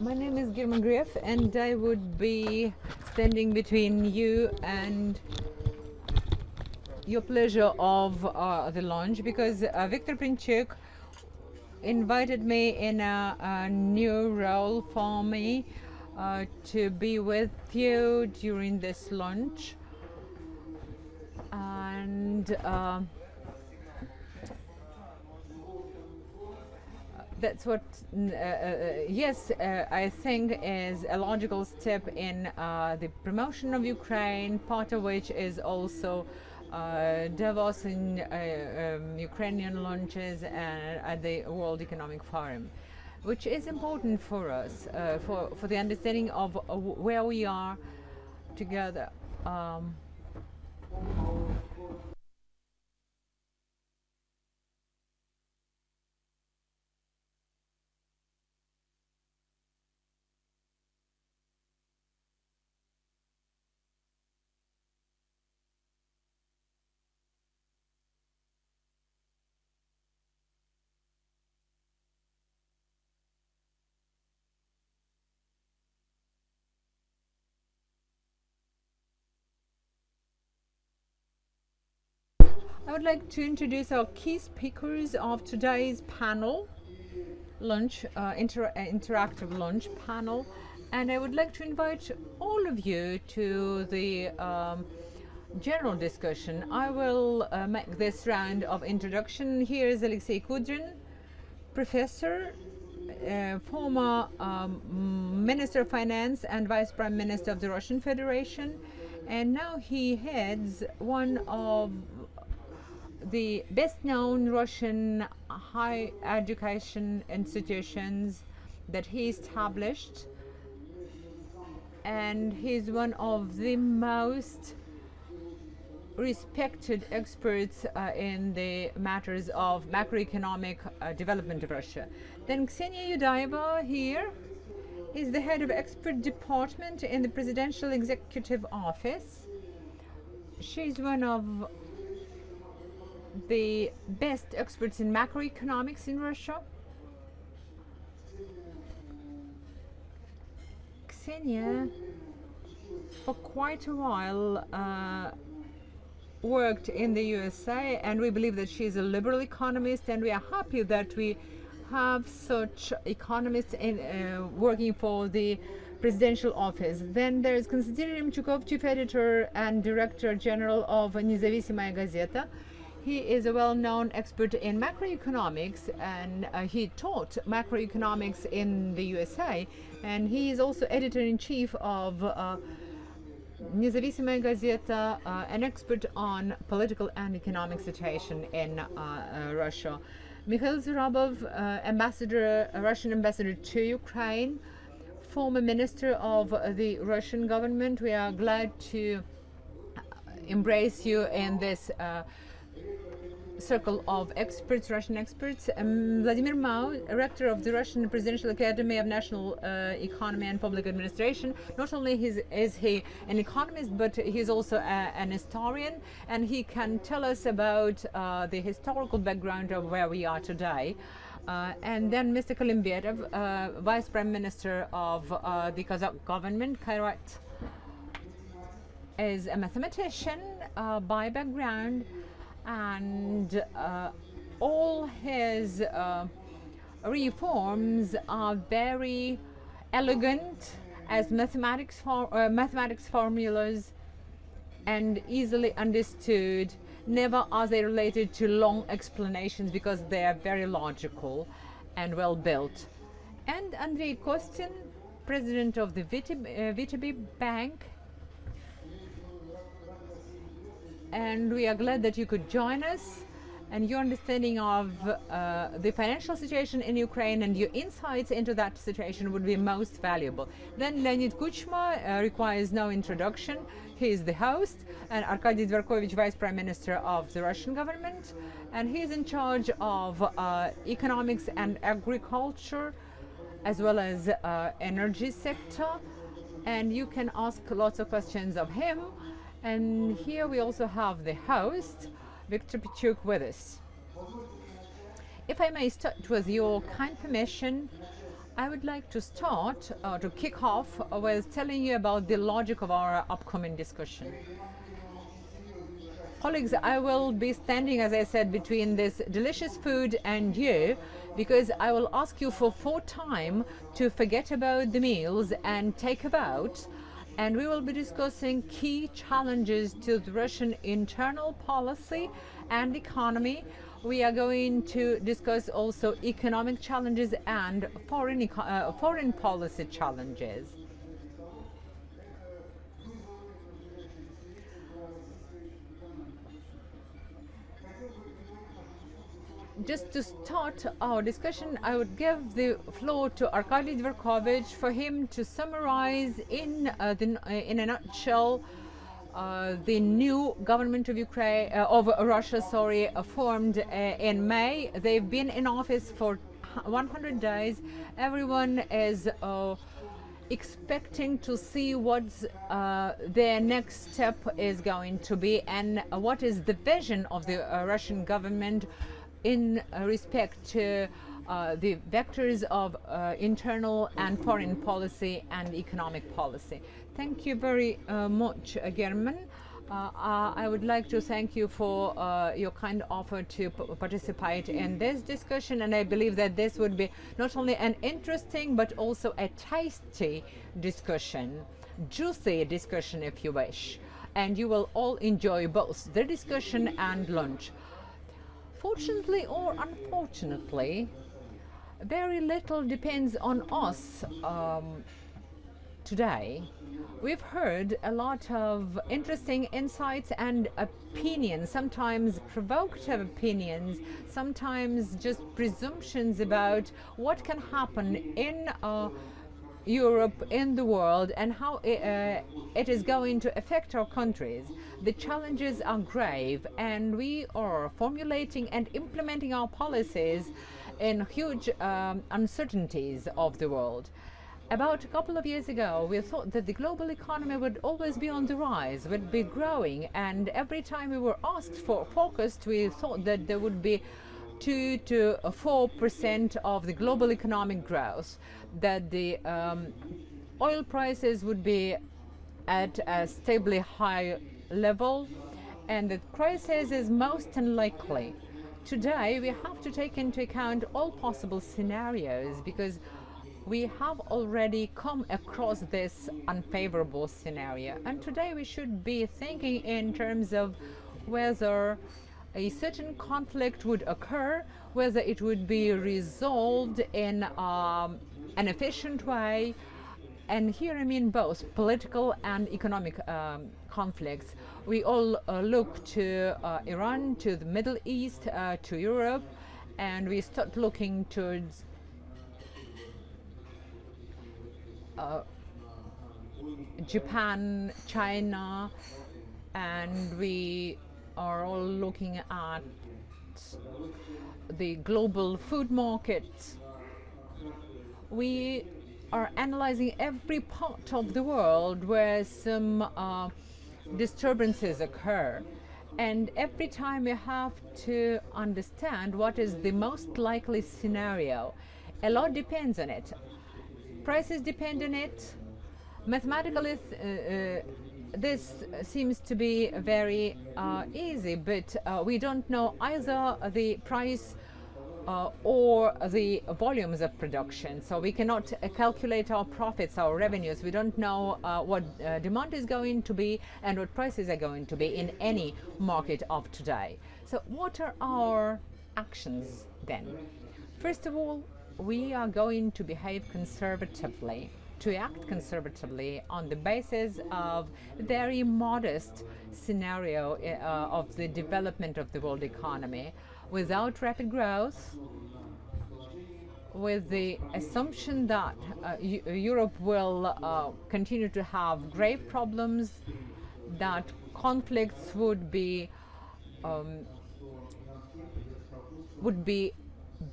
My name is Gref, and I would be standing between you and your pleasure of the launch, because Viktor Pinchuk invited me in a new role for me to be with you during this launch. And that's what, yes, I think is a logical step in the promotion of Ukraine, part of which is also Davos in Ukrainian launches and at the World Economic Forum, which is important for us, for the understanding of where we are together. I would like to introduce our key speakers of today's panel, interactive lunch panel, and I would like to invite all of you to the general discussion. I will make this round of introduction. Here is Alexei Kudrin, professor, former Minister of Finance and Vice Prime Minister of the Russian Federation, and now he heads one of the best-known Russian higher education institutions that he established, and he's one of the most respected experts in the matters of macroeconomic development of Russia. Then Ksenia Yudaeva here is the head of expert department in the Presidential Executive Office. She's one of the best experts in macroeconomics in Russia. Ksenia, for quite a while, worked in the USA, and we believe that she is a liberal economist, and we are happy that we have such economists working for the presidential office. Then there is Konstantin Remchukov, chief editor and director general of Nezavisimaya Gazeta. He is a well-known expert in macroeconomics, and he taught macroeconomics in the USA, and he is also editor-in-chief of Nezavisimaya Gazeta, an expert on political and economic situation in Russia. Mikhail Zurabov, Russian ambassador to Ukraine, former minister of the Russian government. We are glad to embrace you in this circle of experts, Russian experts. Vladimir, rector of the Russian Presidential Academy of National Economy and Public Administration. Not only is he an economist, but he's also an historian, and he can tell us about the historical background of where we are today. And then Mr. Kalimberov, Vice Prime Minister of the Kazakh government. Kairat is a mathematician by background, and all his reforms are very elegant as mathematics formulas and easily understood. Never are they related to long explanations, because they are very logical and well built. And Andrei Kostin, president of the VTB Bank. And we are glad that you could join us, and your understanding of the financial situation in Ukraine and your insights into that situation would be most valuable. Then Leonid Kuchma requires no introduction. He is the host, and Arkadiy Dvorkovich, Vice Prime Minister of the Russian government, and he is in charge of economics and agriculture, as well as energy sector, and you can ask lots of questions of him. And here we also have the host, Viktor Pinchuk, with us. If I may start with your kind permission, I would like to start to kick off with telling you about the logic of our upcoming discussion. Colleagues, I will be standing, as I said, between this delicious food and you, because I will ask you for 4 time to forget about the meals and take about, and we will be discussing key challenges to the Russian internal policy and economy. We are going to discuss also economic challenges and foreign policy challenges. Just to start our discussion, I would give the floor to Arkadiy Dvorkovich for him to summarize in a nutshell the new government of Ukraine, of Russia, formed in May. They've been in office for 100 days. Everyone is expecting to see what their next step is going to be and what is the vision of the Russian government in respect to the vectors of internal and foreign policy and economic policy. Thank you very much, Herman. I would like to thank you for your kind offer to participate in this discussion, and I believe that this would be not only an interesting but also a tasty discussion, juicy discussion if you wish, and you will all enjoy both the discussion and lunch. Fortunately or unfortunately, very little depends on us today. We've heard a lot of interesting insights and opinions, sometimes provocative opinions, sometimes just presumptions about what can happen in Europe, in the world, and how it is going to affect our countries. The challenges are grave, and we are formulating and implementing our policies in huge uncertainties of the world. About a couple of years ago, we thought that the global economy would always be on the rise, would be growing, and every time we were asked for forecast, we thought that there would be 2 to 4% of the global economic growth, that the oil prices would be at a stably high level, and that crisis is most unlikely. Today, we have to take into account all possible scenarios because we have already come across this unfavorable scenario. And today we should be thinking in terms of whether a certain conflict would occur, whether it would be resolved in an efficient way. And here I mean both political and economic conflicts. We all look to Iran, to the Middle East, to Europe, and we start looking towards Japan, China, and we are all looking at the global food market. We are analyzing every part of the world where some disturbances occur. And every time we have to understand what is the most likely scenario. A lot depends on it. Prices depend on it. Mathematically, this seems to be very easy, but we don't know either the price or the volumes of production. So we cannot calculate our profits, our revenues. We don't know what demand is going to be and what prices are going to be in any market of today. So what are our actions then? First of all, we are going to behave conservatively, to act conservatively on the basis of a very modest scenario of the development of the world economy, without rapid growth, with the assumption that Europe will continue to have grave problems, that conflicts would be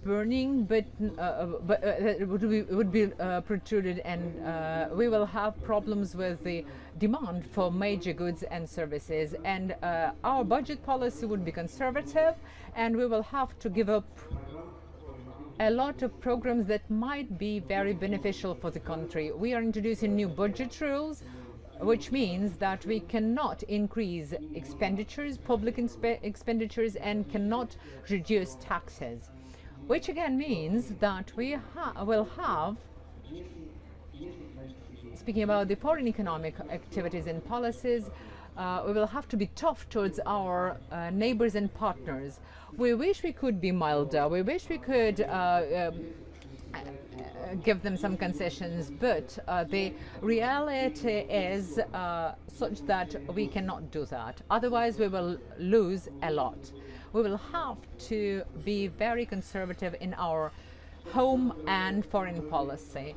burning, but would be protruded, and we will have problems with the demand for major goods and services. And our budget policy would be conservative, and we will have to give up a lot of programs that might be very beneficial for the country. We are introducing new budget rules, which means that we cannot increase expenditures, public expenditures, and cannot reduce taxes, which again means that we will have, speaking about the foreign economic activities and policies, we will have to be tough towards our neighbors and partners. We wish we could be milder. We wish we could give them some concessions, but the reality is such that we cannot do that. Otherwise, we will lose a lot. We will have to be very conservative in our home and foreign policy.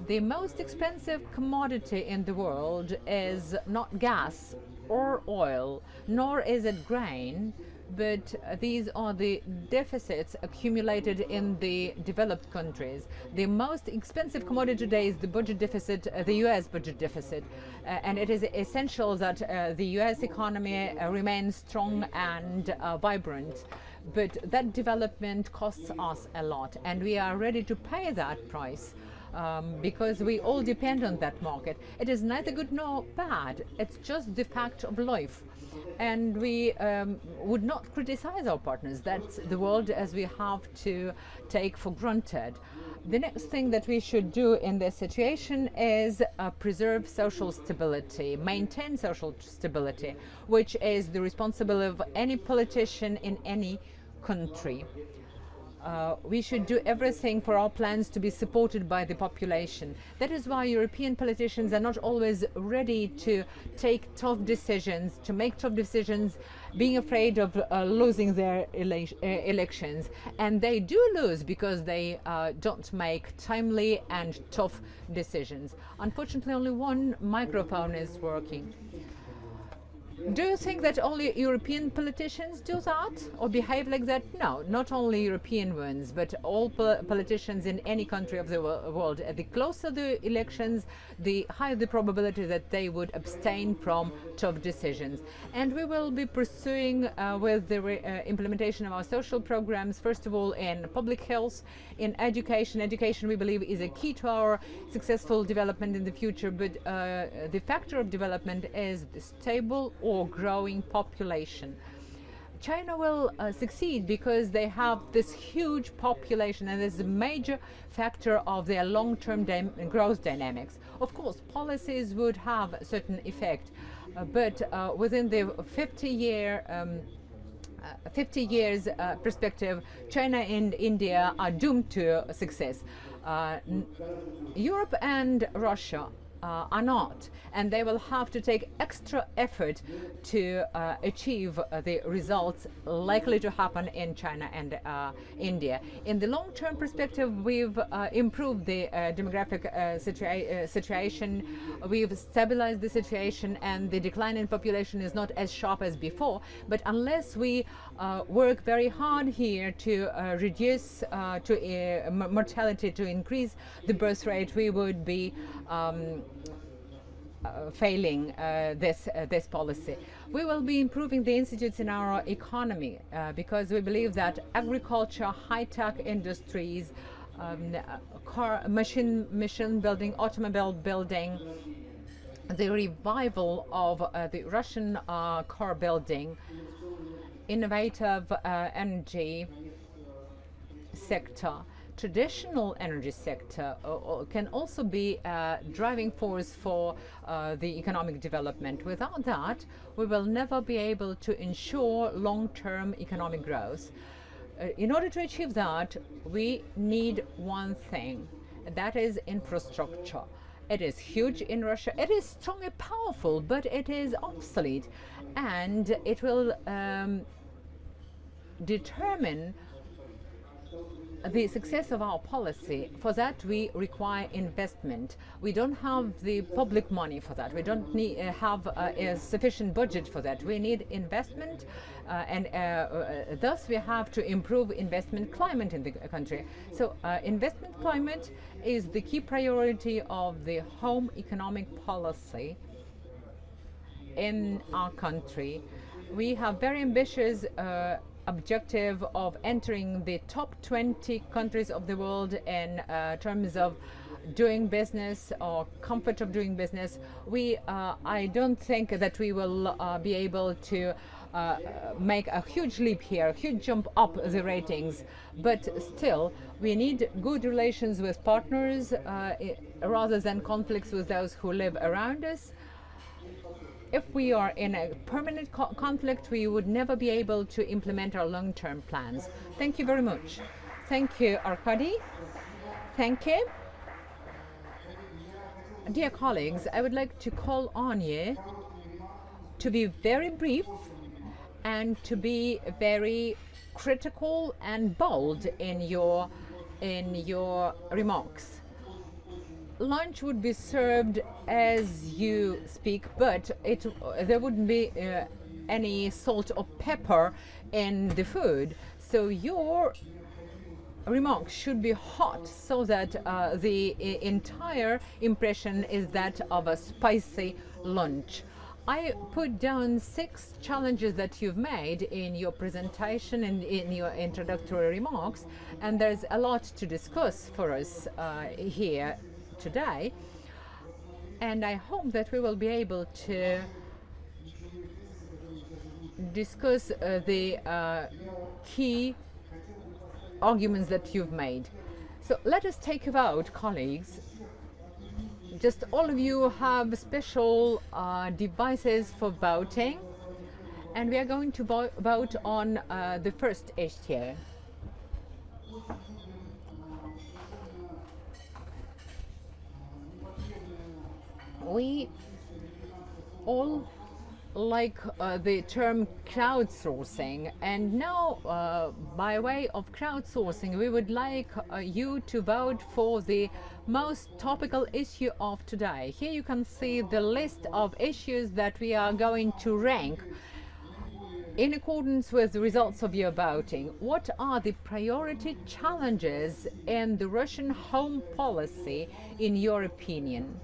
The most expensive commodity in the world is not gas or oil, nor is it grain, but these are the deficits accumulated in the developed countries. The most expensive commodity today is the budget deficit, the US budget deficit, and it is essential that the US economy remains strong and vibrant. But that development costs us a lot, and we are ready to pay that price. Because we all depend on that market. It is neither good nor bad. It's just the fact of life. And we would not criticize our partners. That's the world as we have to take for granted. The next thing that we should do in this situation is preserve social stability, maintain social stability, which is the responsibility of any politician in any country. We should do everything for our plans to be supported by the population. That is why European politicians are not always ready to take tough decisions, being afraid of losing their elections. And they do lose because they don't make timely and tough decisions. Unfortunately, only one microphone is working. Do you think that only European politicians do that or behave like that? No, not only European ones, but all politicians in any country of the world. The closer the elections, the higher the probability that they would abstain from tough decisions. And we will be pursuing with the implementation of our social programs, first of all in public health, in education. Education, we believe, is a key to our successful development in the future, but the factor of development is the stable or growing population. China will succeed because they have this huge population, and this is a major factor of their long-term growth dynamics. Of course, policies would have a certain effect, but within the 50 years perspective, China and India are doomed to success. Europe and Russia are not, and they will have to take extra effort to achieve the results likely to happen in China and India. In the long-term perspective, we've improved the demographic situation, we've stabilized the situation, and the decline in population is not as sharp as before. But unless we work very hard here to reduce mortality, to increase the birth rate, we would be failing this policy. We will be improving the institutes in our economy because we believe that agriculture, high-tech industries, machine building, automobile building, the revival of the Russian car building, innovative energy sector, traditional energy sector can also be a driving force for the economic development. Without that, we will never be able to ensure long-term economic growth. In order to achieve that, we need one thing, that is infrastructure. It is huge in Russia, it is strong and powerful, but it is obsolete, and it will determine the success of our policy. For that, we require investment. We don't have the public money for that. We don't have a sufficient budget for that. We need investment, and thus we have to improve investment climate in the country. So investment climate is the key priority of the home economic policy in our country. We have very ambitious objective of entering the top 20 countries of the world in terms of doing business or comfort of doing business. I don't think that we will be able to make a huge leap here, a huge jump up the ratings, but still we need good relations with partners rather than conflicts with those who live around us. If we are in a permanent conflict, we would never be able to implement our long-term plans. Thank you very much. Thank you, Arkadiy. Thank you. Dear colleagues, I would like to call on you to be very brief and to be very critical and bold in your remarks. Lunch would be served as you speak, but there wouldn't be any salt or pepper in the food. So your remarks should be hot so that the entire impression is that of a spicy lunch. I put down 6 challenges that you've made in your presentation and in your introductory remarks, and there's a lot to discuss for us here today, and I hope that we will be able to discuss the key arguments that you've made. So let us take a vote, colleagues. Just all of you have special devices for voting, and we are going to vote on the first issue. We all like the term crowdsourcing, and now by way of crowdsourcing we would like you to vote for the most topical issue of today. Here you can see the list of issues that we are going to rank in accordance with the results of your voting. What are the priority challenges in the Russian home policy in your opinion?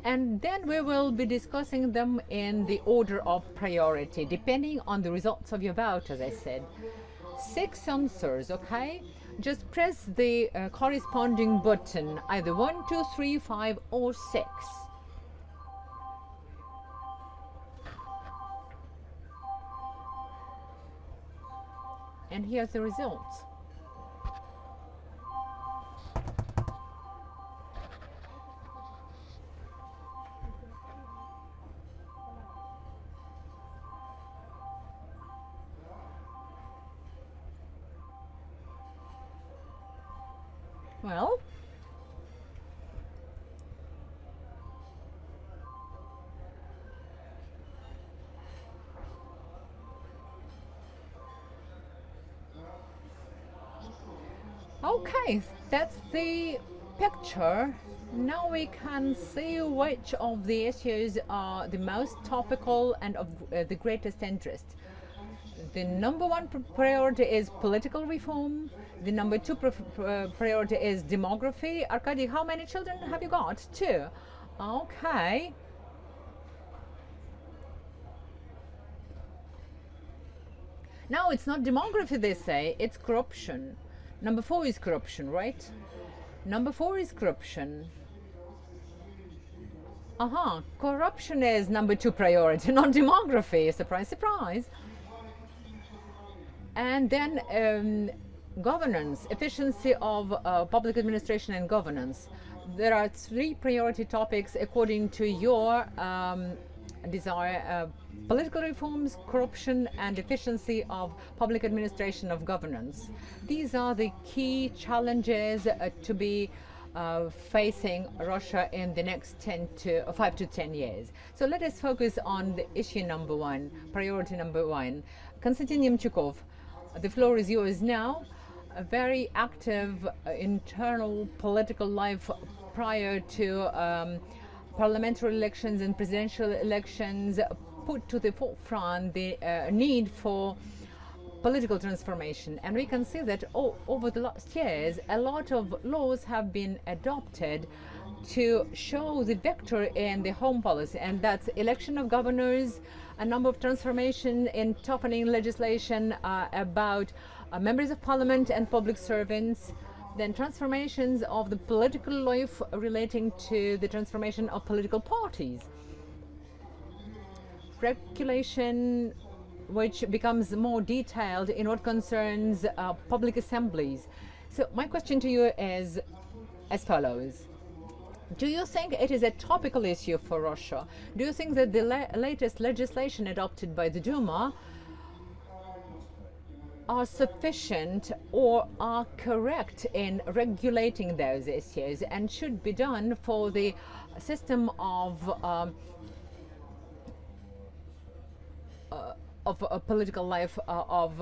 And then we will be discussing them in the order of priority, depending on the results of your vote, as I said. 6 answers, okay? Just press the corresponding button, either 1, 2, 3, 5, or 6. And here's the results. Well, okay, that's the picture. Now we can see which of the issues are the most topical and of the greatest interest. The number 1 priority is political reform. The number 2 priority is demography. Arkadiy, how many children have you got? 2. Okay. Now it's not demography, they say, it's corruption. Number 4 is corruption, right? Number 4 is corruption. Corruption is number 2 priority, not demography. Surprise, surprise. And then governance, efficiency of public administration and governance. There are 3 priority topics according to your desire: political reforms, corruption, and efficiency of public administration of governance. These are the key challenges to be facing Russia in the next 5 to 10 years. So let us focus on the issue number 1, priority number 1. Konstantin Remchukov, the floor is yours now. A very active internal political life prior to parliamentary elections and presidential elections put to the forefront the need for political transformation. And we can see that over the last years a lot of laws have been adopted to show the vector in the home policy, and that's election of governors, a number of transformation in toughening legislation about members of parliament and public servants, then transformations of the political life relating to the transformation of political parties, regulation which becomes more detailed in what concerns public assemblies. So my question to you is as follows. Do you think it is a topical issue for Russia? Do you think that the latest legislation adopted by the Duma are sufficient or are correct in regulating those issues and should be done for the system of political life of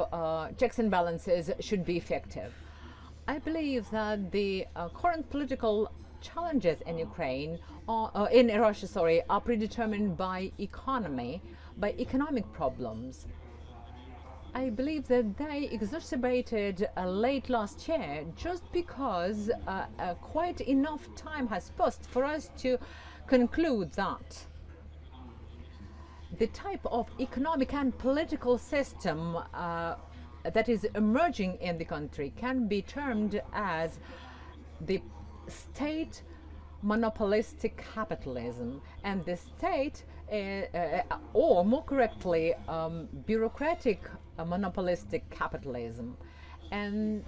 checks and balances should be effective? I believe that the current political challenges in Ukraine, in Russia, are predetermined by economic problems. I believe that they exacerbated late last year just because quite enough time has passed for us to conclude that the type of economic and political system that is emerging in the country can be termed as the state monopolistic capitalism, and the state, or more correctly, bureaucratic monopolistic capitalism. And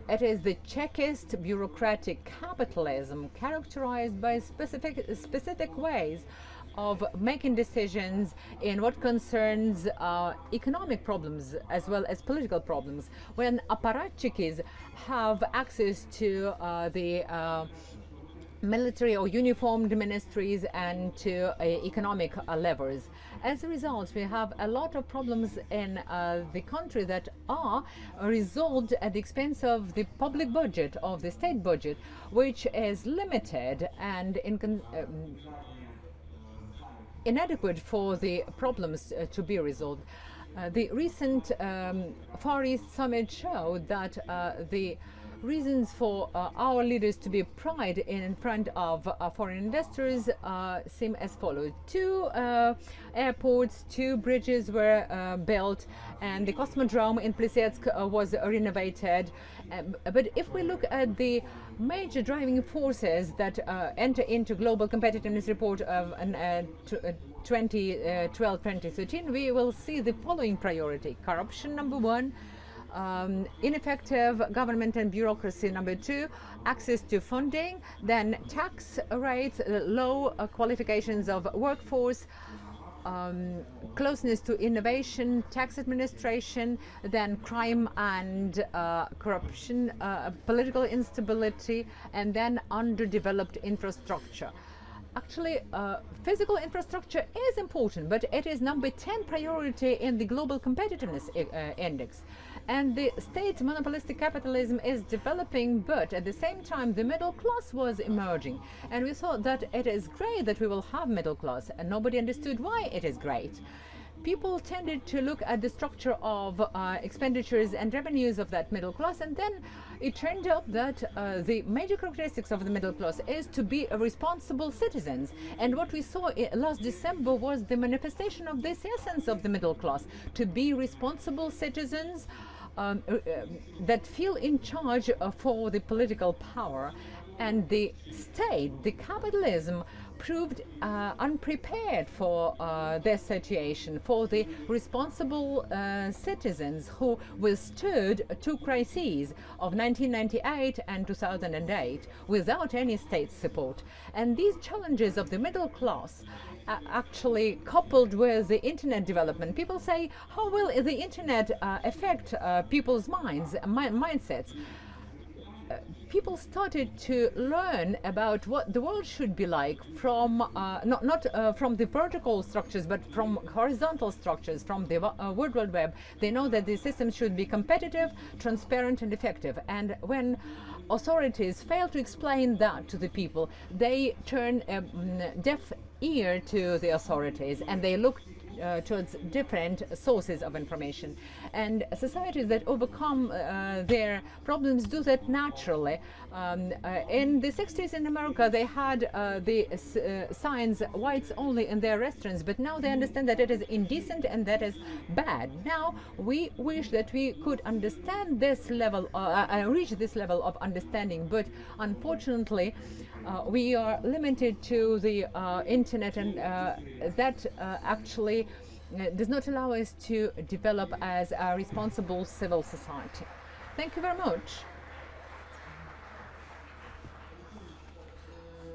it is the Chekist bureaucratic capitalism characterized by specific ways of making decisions in what concerns economic problems as well as political problems, when apparatchiks have access to the military or uniformed ministries and to economic levers. As a result, we have a lot of problems in the country that are resolved at the expense of the public budget, of the state budget, which is limited and inadequate for the problems to be resolved. The recent Far East summit showed that the reasons for our leaders to be pride in front of foreign investors seem as follows. 2 airports, 2 bridges were built, and the Cosmodrome in Plisetsk was renovated. But if we look at the major driving forces that enter into Global Competitiveness Report of 2012-2013, we will see the following priority. Corruption, number 1. Ineffective government and bureaucracy, number 2. Access to funding, then tax rates, low qualifications of workforce, closeness to innovation, tax administration, then crime and corruption, political instability, and then underdeveloped infrastructure. Actually, physical infrastructure is important, but it is number 10 priority in the Global Competitiveness Index. And the state monopolistic capitalism is developing, but at the same time the middle class was emerging. And we thought that it is great that we will have middle class, and nobody understood why it is great. People tended to look at the structure of expenditures and revenues of that middle class, and then it turned out that the major characteristics of the middle class is to be responsible citizens. And what we saw last December was the manifestation of this essence of the middle class, to be responsible citizens that feel in charge for the political power. And the state, the capitalism, proved unprepared for this situation, for the responsible citizens who withstood 2 crises of 1998 and 2008 without any state support. And these challenges of the middle class actually coupled with the internet development. People say, how will the internet affect people's mindsets? People started to learn about what the world should be like from not from the vertical structures, but from horizontal structures, from the World Wide Web. They know that the system should be competitive, transparent, and effective. And when authorities fail to explain that to the people, they turn a deaf ear to the authorities, and they look towards different sources of information. And societies that overcome their problems do that naturally. In the 60s in America, they had the signs whites only in their restaurants, but now they understand that it is indecent and that is bad. Now we wish that we could understand this level, reach this level of understanding, but unfortunately we are limited to the internet, and that actually does not allow us to develop as a responsible civil society. Thank you very much.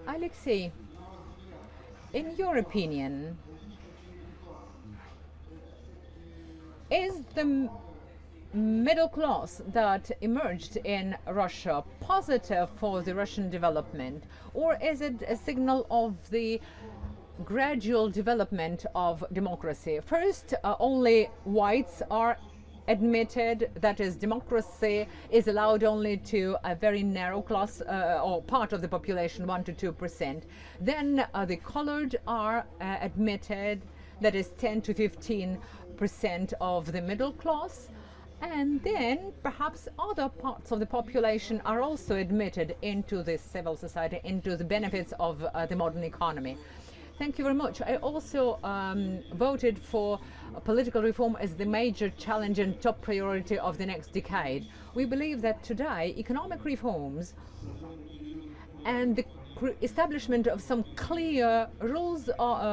Alexei, in your opinion, is the middle class that emerged in Russia positive for the Russian development, or is it a signal of the gradual development of democracy? First, only whites are admitted, that is, democracy is allowed only to a very narrow class or part of the population, 1 to 2%. Then the colored are admitted, that is 10 to 15% of the middle class. And then perhaps other parts of the population are also admitted into this civil society, into the benefits of the modern economy. Thank you very much. I also voted for political reform as the major challenge and top priority of the next decade. We believe that today economic reforms and the establishment of some clear rules,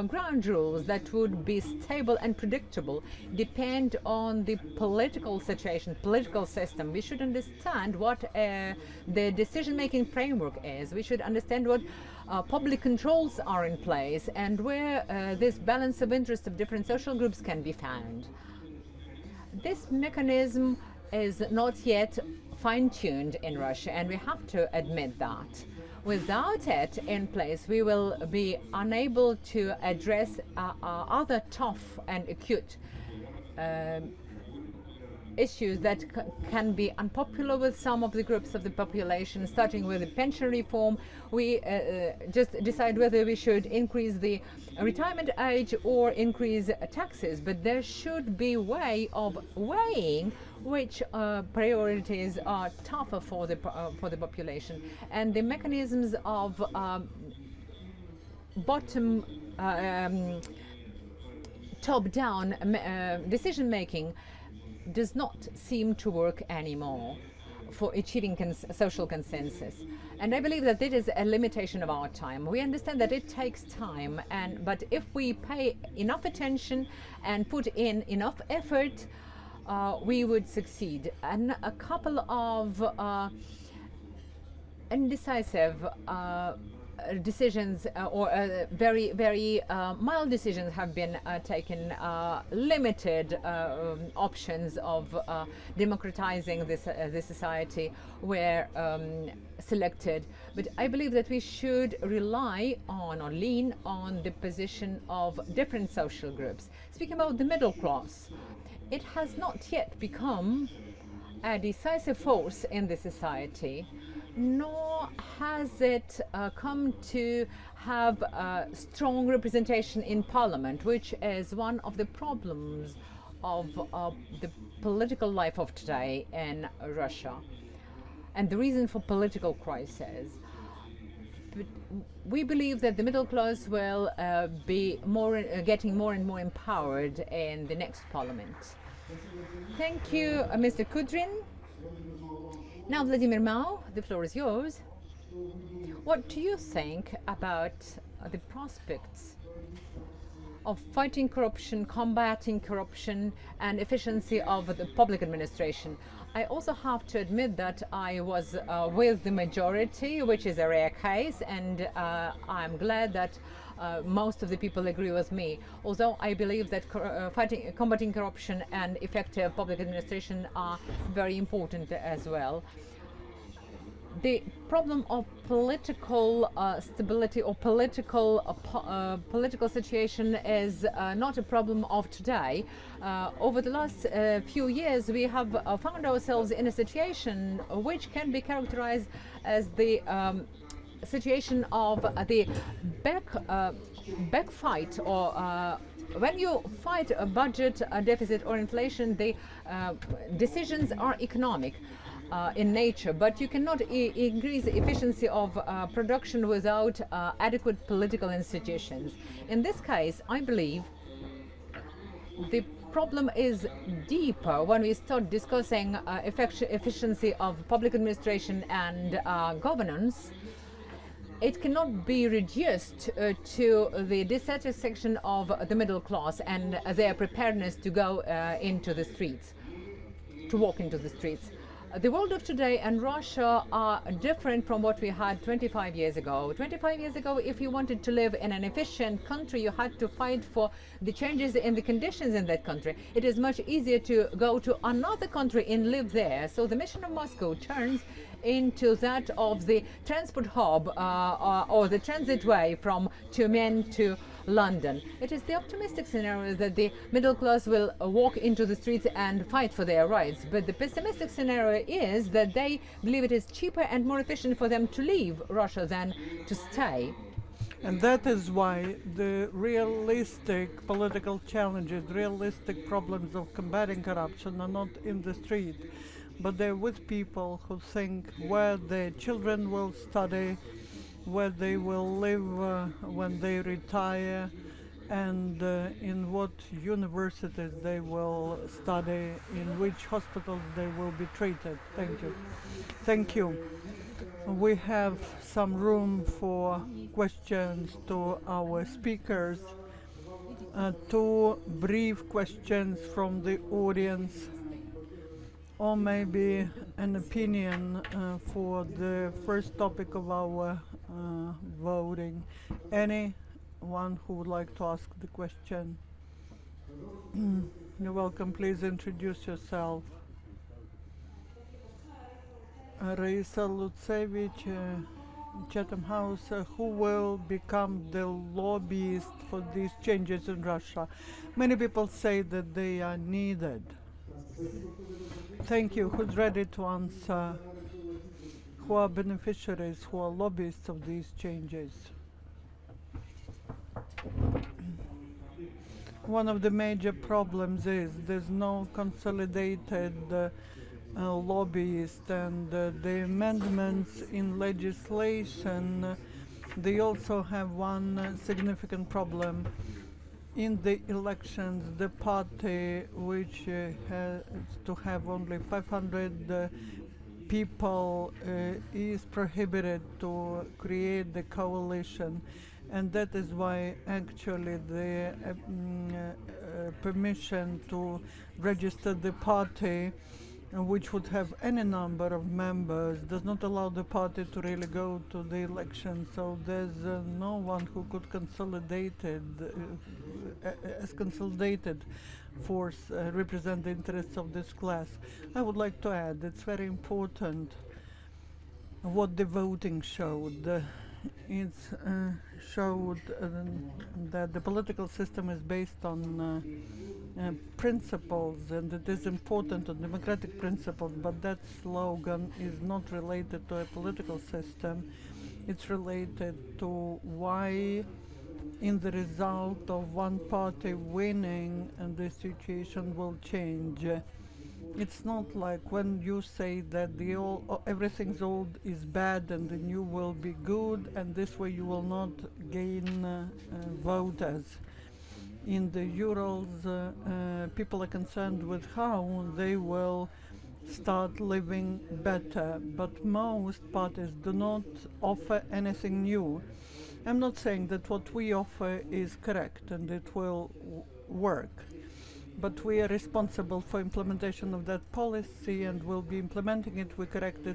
ground rules that would be stable and predictable, depend on the political situation, political system. We should understand what the decision-making framework is. We should understand what public controls are in place and where this balance of interest of different social groups can be found. This mechanism is not yet fine-tuned in Russia, and we have to admit that. Without it in place, we will be unable to address other tough and acute issues that can be unpopular with some of the groups of the population, starting with the pension reform. We just decide whether we should increase the retirement age or increase taxes, but there should be a way of weighing which priorities are tougher for the population, and the mechanisms of bottom top-down decision-making does not seem to work anymore for achieving social consensus. And I believe that it is a limitation of our time. We understand that it takes time, but if we pay enough attention and put in enough effort, we would succeed. And a couple of indecisive decisions or very, very mild decisions have been taken, limited options of democratizing this society were selected. But I believe that we should rely on or lean on the position of different social groups. Speaking about the middle class, it has not yet become a decisive force in the society, nor has it come to have a strong representation in parliament, which is one of the problems of the political life of today in Russia, and the reason for political crisis. But we believe that the middle class will be getting more and more empowered in the next parliament. Thank you, Mr. Kudrin. Now, Vladimir Mao, the floor is yours. What do you think about the prospects of fighting corruption, combating corruption, and efficiency of the public administration? I also have to admit that I was with the majority, which is a rare case, and I'm glad that most of the people agree with me. Although I believe that combating corruption and effective public administration are very important as well. The problem of political stability or political situation is not a problem of today. Over the last few years, we have found ourselves in a situation which can be characterized as the situation of the backfight or when you fight a budget, a deficit, or inflation, the decisions are economic in nature, but you cannot increase the efficiency of production without adequate political institutions. In this case, I believe the problem is deeper when we start discussing efficiency of public administration and governance. It cannot be reduced to the dissatisfaction of the middle class and their preparedness to go into the streets, to walk into the streets. The world of today and Russia are different from what we had 25 years ago. 25 years ago, if you wanted to live in an efficient country, you had to fight for the changes in the conditions in that country. It is much easier to go to another country and live there. So the mission of Moscow turns into that of the transport hub or the transit way from Tyumen to London. It is the optimistic scenario that the middle class will walk into the streets and fight for their rights. But the pessimistic scenario is that they believe it is cheaper and more efficient for them to leave Russia than to stay. And that is why the realistic political challenges, realistic problems of combating corruption are not in the street, but they're with people who think where their children will study, where they will live when they retire, and in what universities they will study, in which hospitals they will be treated. Thank you. Thank you. We have some room for questions to our speakers. Two brief questions from the audience, or maybe an opinion for the first topic of our voting. Anyone who would like to ask the question? You're welcome. Please introduce yourself. Raisa Lutsevich, Chatham House, who will become the lobbyist for these changes in Russia? Many people say that they are needed. Thank you. Who's ready to answer? Who are beneficiaries, who are lobbyists of these changes? One of the major problems is there's no consolidated lobbyist, and the amendments in legislation, they also have one significant problem. In the elections, the party which has to have only 500 people is prohibited to create the coalition, and that is why actually the permission to register the party, which would have any number of members, does not allow the party to really go to the election. So there's no one who could as consolidated force represent the interests of this class. I would like to add, it's very important what the voting showed. It showed that the political system is based on principles, and it is important on democratic principles, but that slogan is not related to a political system. It's related to why, in the result of one party winning, and the situation will change. It's not like when you say that everything's old is bad and the new will be good, and this way you will not gain voters. In the Urals, people are concerned with how they will start living better, but most parties do not offer anything new. I'm not saying that what we offer is correct and it will work, but we are responsible for implementation of that policy and will be implementing it. We correct we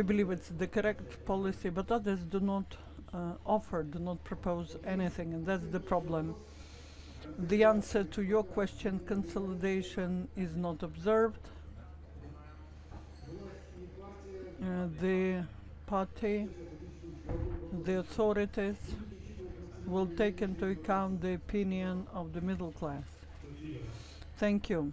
believe it's the correct policy, but others do not do not propose anything, and that's the problem. The answer to your question, consolidation is not observed. The party, the authorities will take into account the opinion of the middle class. Thank you.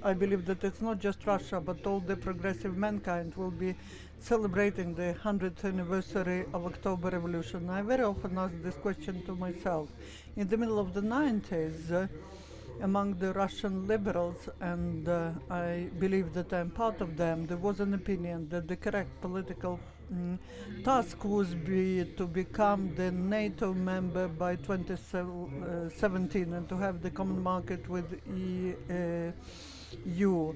I believe that it's not just Russia, but all the progressive mankind will be celebrating the 100th anniversary of October Revolution. I very often ask this question to myself. In the middle of the 90s, among the Russian liberals, and I believe that I'm part of them, there was an opinion that the correct political task would be to become the NATO member by 2017 and to have the common market with EU.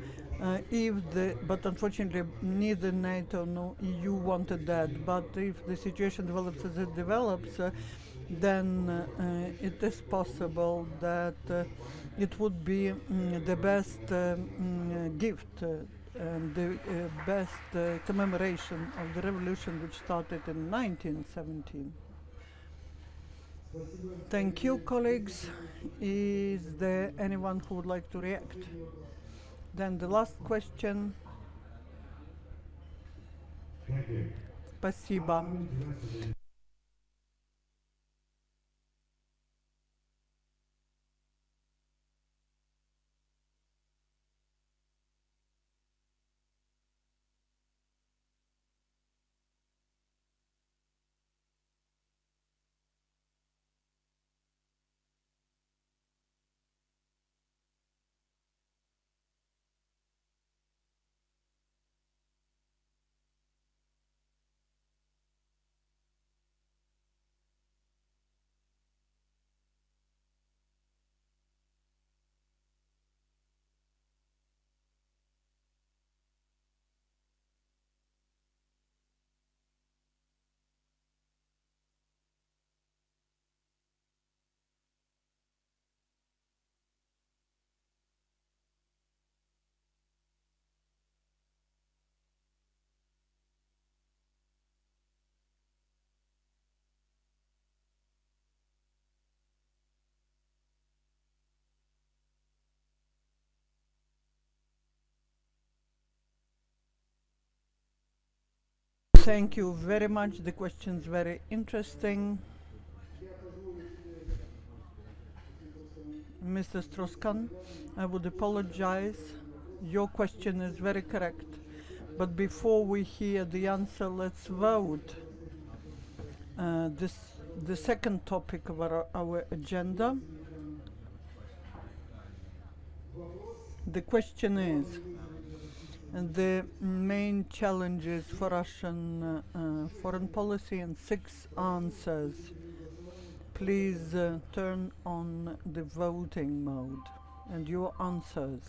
But unfortunately, neither NATO nor EU wanted that. But if the situation develops as it develops, then it is possible that it would be the best gift and the best commemoration of the revolution which started in 1917. Thank you, colleagues. Is there anyone who would like to react? Then the last question. Спасибо. Thank you very much. The question is very interesting. Mr. Strauss-Kahn, I would apologize. Your question is very correct. But before we hear the answer, let's vote. The second topic of our agenda. The question is, the main challenges for Russian foreign policy and 6 answers. Please turn on the voting mode and your answers.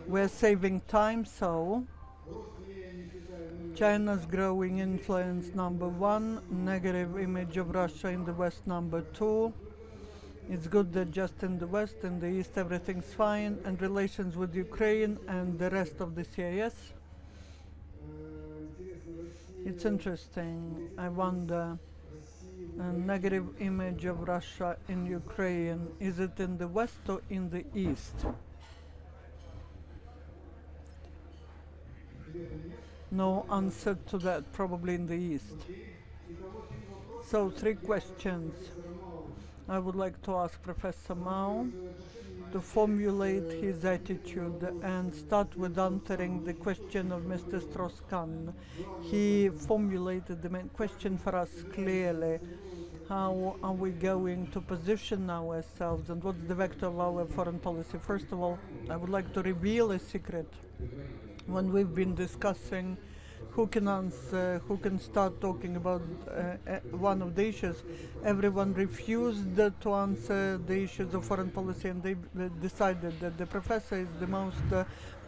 We're saving time, so China's growing influence #1, negative image of Russia in the West #2. It's good that just in the West, in the East everything's fine, and relations with Ukraine and the rest of the CIS. It's interesting. I wonder, a negative image of Russia in Ukraine, is it in the West or in the East? No answer to that, probably in the East. So 3 questions. I would like to ask Professor Mao to formulate his attitude and start with answering the question of Mr. Strauss-Kahn. He formulated the main question for us clearly. How are we going to position ourselves and what's the vector of our foreign policy? First of all, I would like to reveal a secret. When we've been discussing who can answer, who can start talking about one of the issues, everyone refused to answer the issues of foreign policy, and they decided that the professor is the most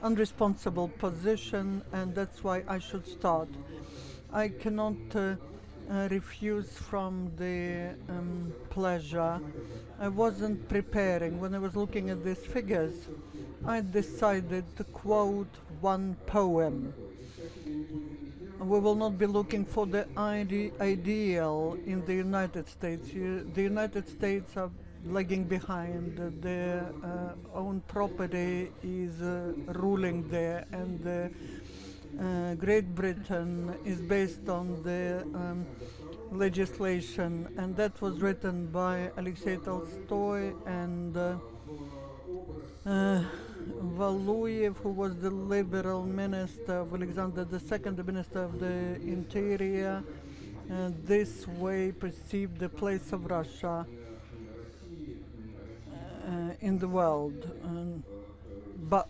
unresponsible position, and that's why I should start. I cannot refuse from the pleasure. I wasn't preparing. When I was looking at these figures, I decided to quote one poem. We will not be looking for the ideal in the United States. The United States are lagging behind. Their own property is ruling there, and Great Britain is based on the legislation, and that was written by Alexei Tolstoy and Valuyev, who was the liberal minister of Alexander II, the minister of the interior, this way perceived the place of Russia in the world. But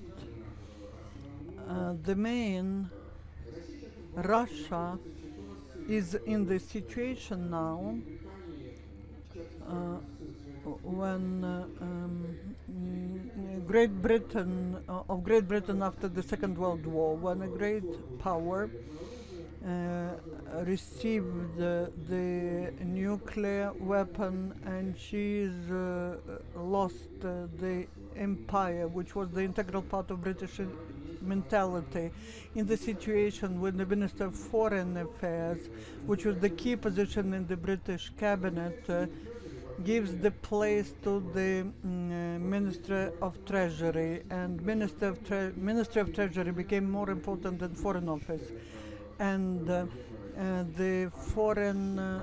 the main Russia is in the situation now when Great Britain after the Second World War, when a great power received the nuclear weapon, and she's lost the empire, which was the integral part of British mentality, in the situation when the Minister of Foreign Affairs, which was the key position in the British cabinet, gives the place to the Minister of Treasury, and Minister of Treasury became more important than Foreign Office. And the foreign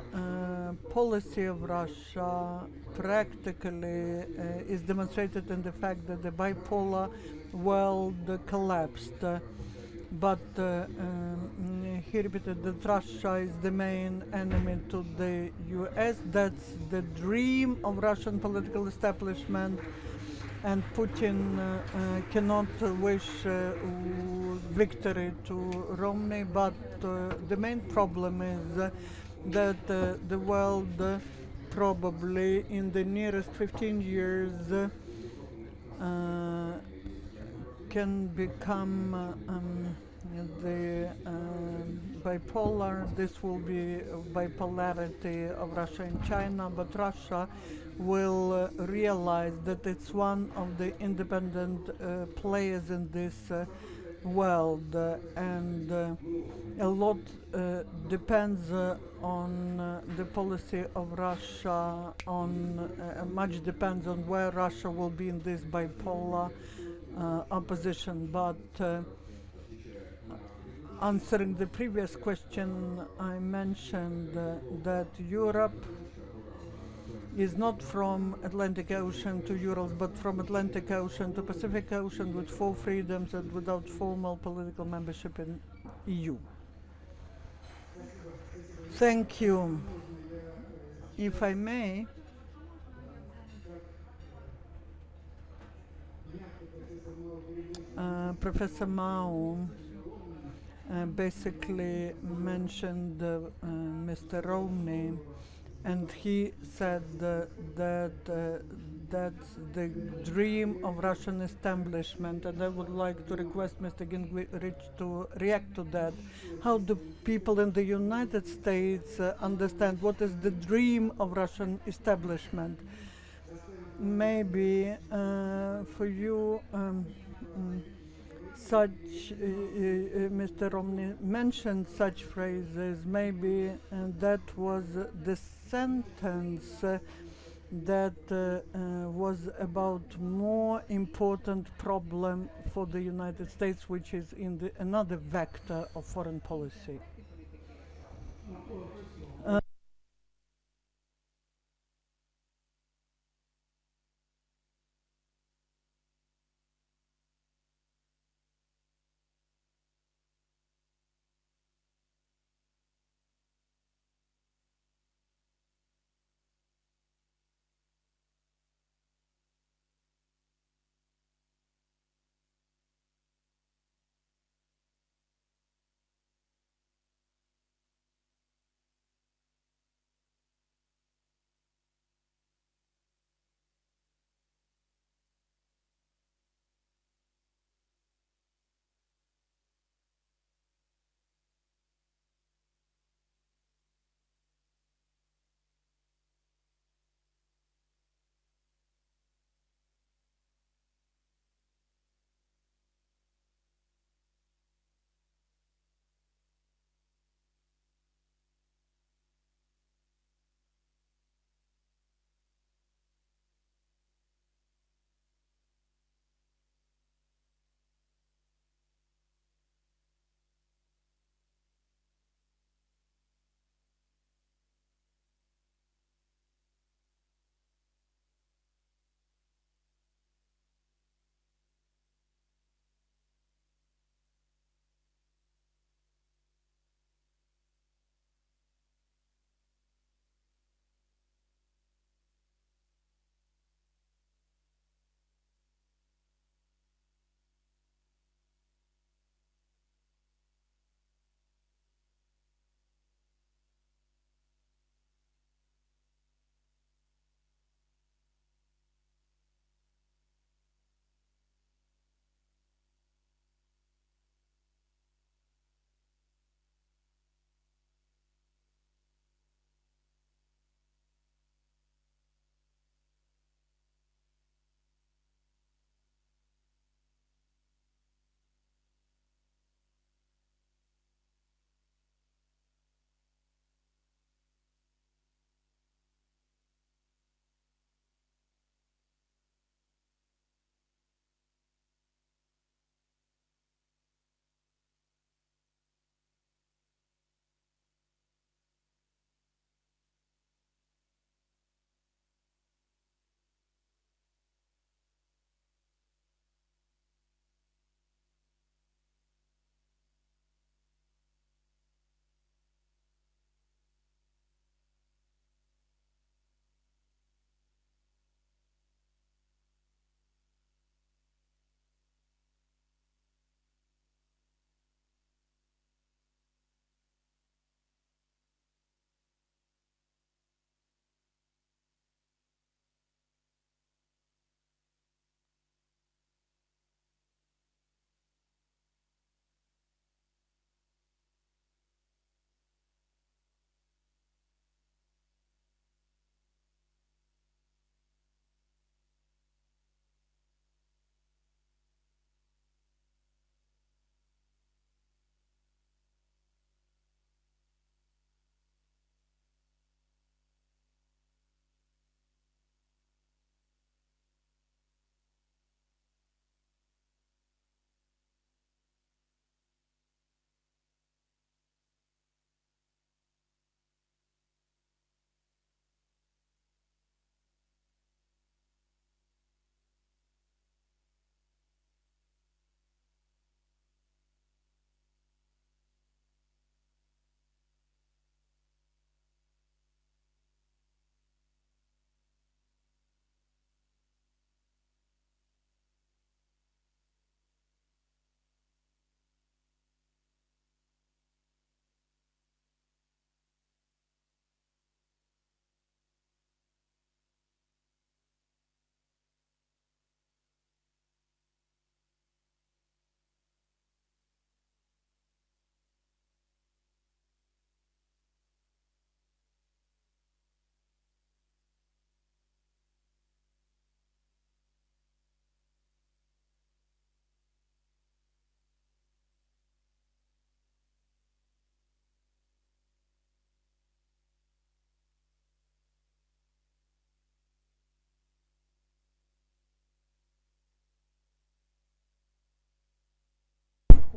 policy of Russia practically is demonstrated in the fact that the bipolar world collapsed. But he repeated that Russia is the main enemy to the US. That's the dream of Russian political establishment, and Putin cannot wish victory to Romney. But the main problem is that the world probably in the nearest 15 years can become the bipolar. This will be bipolarity of Russia and China, but Russia will realize that it's one of the independent players in this world, and a lot depends on the policy of Russia, on much depends on where Russia will be in this bipolar opposition. But answering the previous question, I mentioned that Europe is not from Atlantic Ocean to Urals, but from Atlantic Ocean to Pacific Ocean, with full freedoms and without formal political membership in EU. Thank you. If I may, Professor Mao basically mentioned Mr. Romney, and he said that that's the dream of Russian establishment, and I would like to request Mr. Gingrich to react to that. How do people in the United States understand what is the dream of Russian establishment? Maybe for you, Mr. Romney mentioned such phrases. Maybe that was the sentence that was about more important problem for the United States, which is in another vector of foreign policy.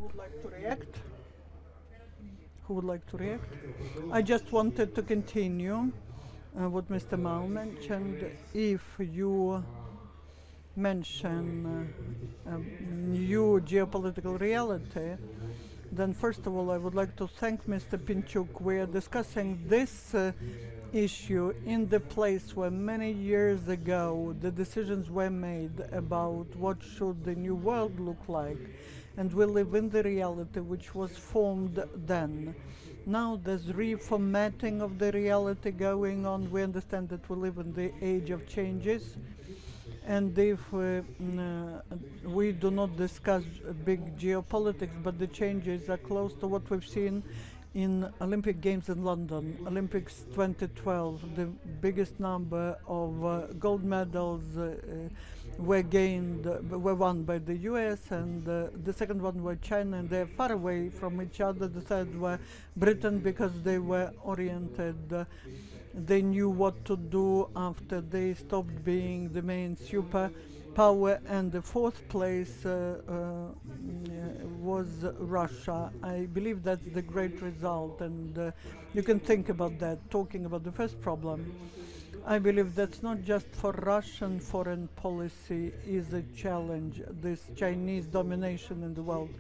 Who would like to react? Who would like to react? I just wanted to continue what Mr. Mao mentioned. If you mention a new geopolitical reality, then first of all I would like to thank Mr. Pinchuk. We are discussing this issue in the place where many years ago the decisions were made about what should the new world look like, and we live in the reality which was formed then. Now there's reformatting of the reality going on. We understand that we live in the age of changes, and if we do not discuss big geopolitics, but the changes are close to what we've seen in Olympic Games in London, Olympics 2012, the biggest number of gold medals were won by the US, and the second one were China, and they're far away from each other. The third were Britain, because they were oriented. They knew what to do after they stopped being the main superpower, and the fourth place was Russia. I believe that's the great result, and you can think about that. Talking about the first problem, I believe that's not just for Russian foreign policy is a challenge, this Chinese domination in the world.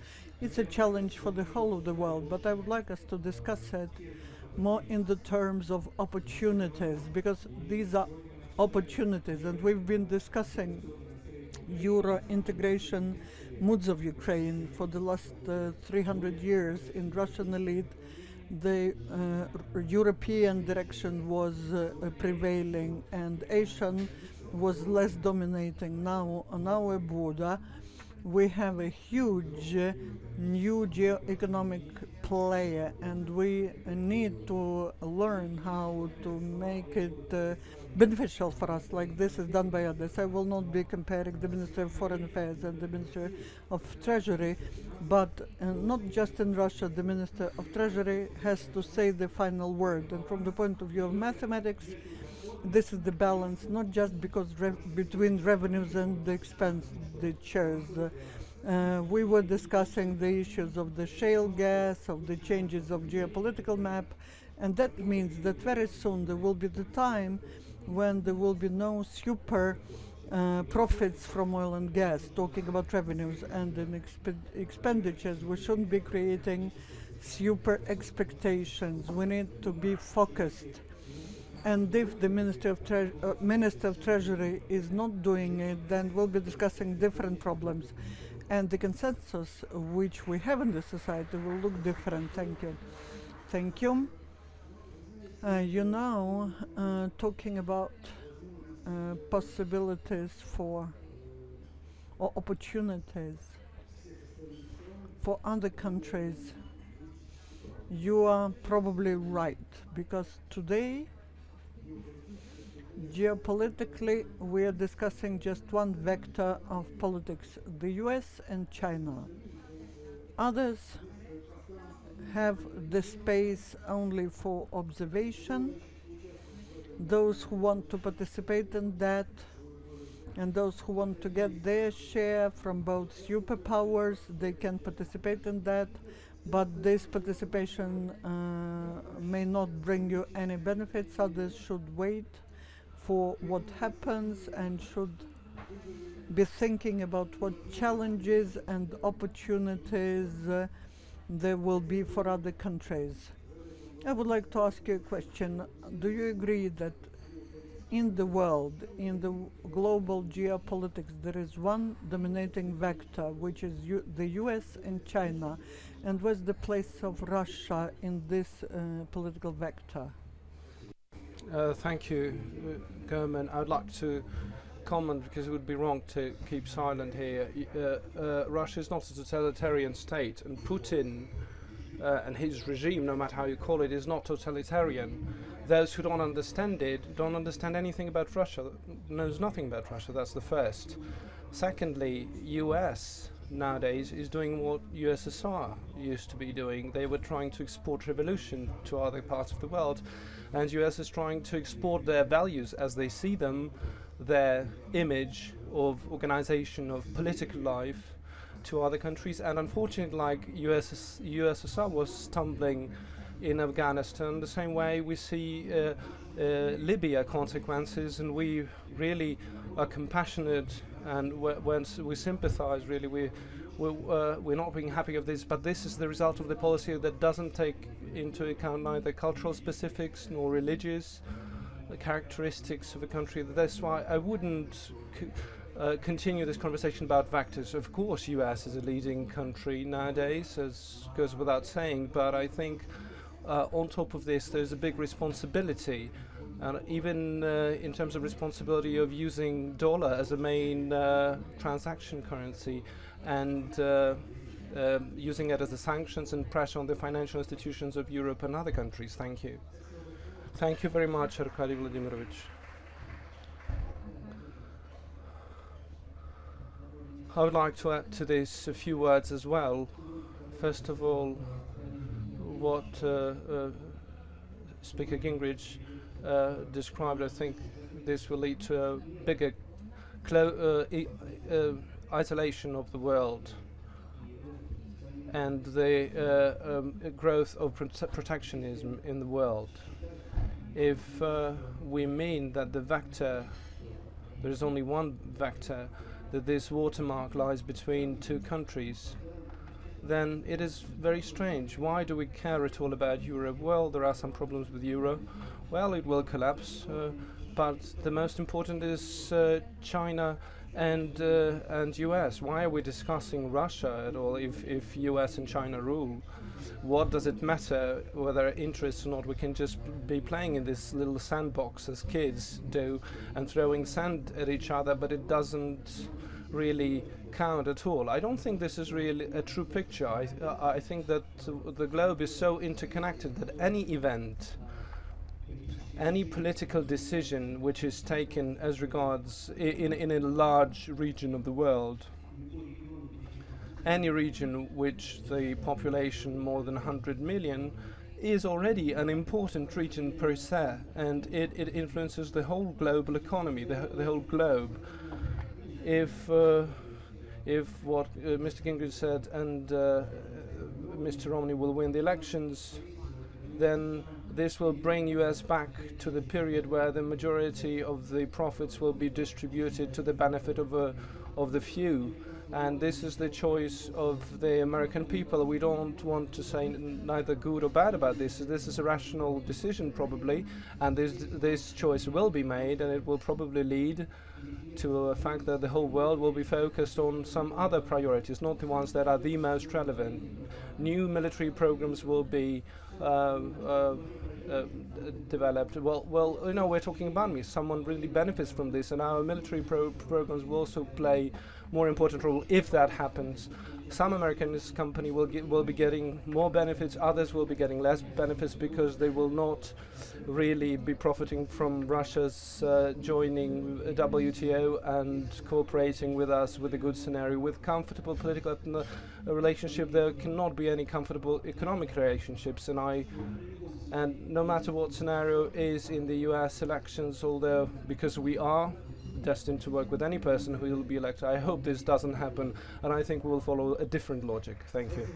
It's a challenge for the whole of the world, but I would like us to discuss it more in the terms of opportunities, because these are opportunities, and we've been discussing Euro integration moods of Ukraine for the last 300 years. In Russian elite, the European direction was prevailing, and Asian was less dominating. Now, on our border, we have a huge new geo-economic player, and we need to learn how to make it beneficial for us, like this is done by others. I will not be comparing the Minister of Foreign Affairs and the Minister of Treasury, but not just in Russia, the Minister of Treasury has to say the final word. And from the point of view of mathematics, this is the balance, not just because between revenues and the expenditures. We were discussing the issues of the shale gas, of the changes of geopolitical map, and that means that very soon there will be the time when there will be no super profits from oil and gas, talking about revenues, and in expenditures. We shouldn't be creating super expectations. We need to be focused. And if the Minister of Treasury is not doing it, then we'll be discussing different problems. And the consensus which we have in the society will look different. Thank you. Thank you. Talking about possibilities or opportunities for other countries, you are probably right, because today, geopolitically, we are discussing just one vector of politics, the US and China. Others have the space only for observation. Those who want to participate in that, and those who want to get their share from both superpowers, they can participate in that, but this participation may not bring you any benefits. Others should wait for what happens and should be thinking about what challenges and opportunities there will be for other countries. I would like to ask you a question. Do you agree that in the world, in the global geopolitics, there is one dominating vector, which is the US and China, and what's the place of Russia in this political vector? Thank you, Herman. I would like to comment, because it would be wrong to keep silent here. Russia is not a totalitarian state, and Putin and his regime, no matter how you call it, is not totalitarian. Those who don't understand it don't understand anything about Russia, knows nothing about Russia. That's the first. Secondly, US nowadays is doing what USSR used to be doing. They were trying to export revolution to other parts of the world, and US is trying to export their values as they see them, their image of organization of political life, to other countries, and unfortunately, like USSR was stumbling in Afghanistan, the same way we see Libya consequences, and we really are compassionate, and when we sympathize, really, we're not being happy of this, but this is the result of the policy that doesn't take into account neither cultural specifics nor religious characteristics of a country. That's why I wouldn't continue this conversation about factors. Of course, US is a leading country nowadays, as goes without saying, but I think on top of this, there's a big responsibility, and even in terms of responsibility of using dollar as a main transaction currency, and using it as a sanctions and pressure on the financial institutions of Europe and other countries. Thank you. Thank you very much, Arkadiy Vladimirovich. I would like to add to this a few words as well. First of all, what Speaker Gingrich described, I think this will lead to a bigger isolation of the world and the growth of protectionism in the world. If we mean that the vector, there is only one vector, that this watermark lies between two countries, then it is very strange. Why do we care at all about Europe? Well, there are some problems with Euro. Well, it will collapse, but the most important is China and US. Why are we discussing Russia at all if US and China rule? What does it matter whether interests or not? We can just be playing in this little sandbox as kids do and throwing sand at each other, but it doesn't really count at all. I don't think this is really a true picture. I think that the globe is so interconnected that any event, any political decision which is taken as regards in a large region of the world, any region which the population more than 100 million is already an important region per se, and it influences the whole global economy, the whole globe. If what Mr. Gingrich said and Mr. Romney will win the elections, then this will bring US back to the period where the majority of the profits will be distributed to the benefit of the few. And this is the choice of the American people. We don't want to say neither good or bad about this. This is a rational decision probably, and this choice will be made, and it will probably lead to a fact that the whole world will be focused on some other priorities, not the ones that are the most relevant. New military programs will be developed. Well, you know, we're talking about me. Someone really benefits from this, and our military programs will also play more important role if that happens. Some American company will be getting more benefits, others will be getting less benefits because they will not really be profiting from Russia's joining WTO and cooperating with us with a good scenario. With comfortable political relationship, there cannot be any comfortable economic relationships, and no matter what scenario is in the US elections, although because we are destined to work with any person who will be elected, I hope this doesn't happen, and I think we will follow a different logic. Thank you.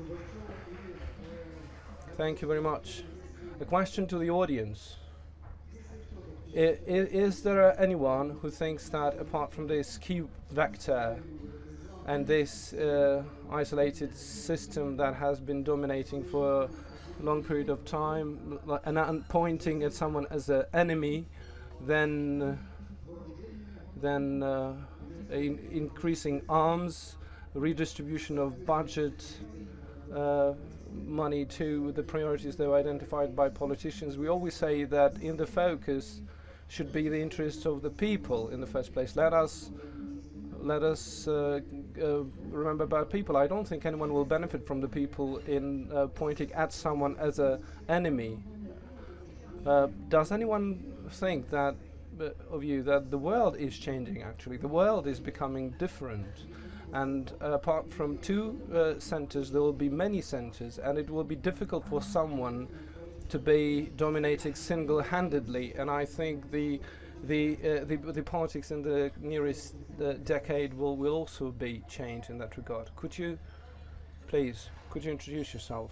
Thank you very much. A question to the audience. Is there anyone who thinks that apart from this key vector and this isolated system that has been dominating for a long period of time, and pointing at someone as an enemy, then increasing arms, redistribution of budget, money to the priorities that were identified by politicians? We always say that in the focus should be the interests of the people in the first place. Let us remember about people. I don't think anyone will benefit from the people in pointing at someone as an enemy. Does anyone think that that the world is changing? Actually, the world is becoming different, and apart from two centers, there will be many centers, and it will be difficult for someone to be dominating single-handedly. And I think the the politics in the nearest decade will also be changed in that regard. Could you introduce yourself?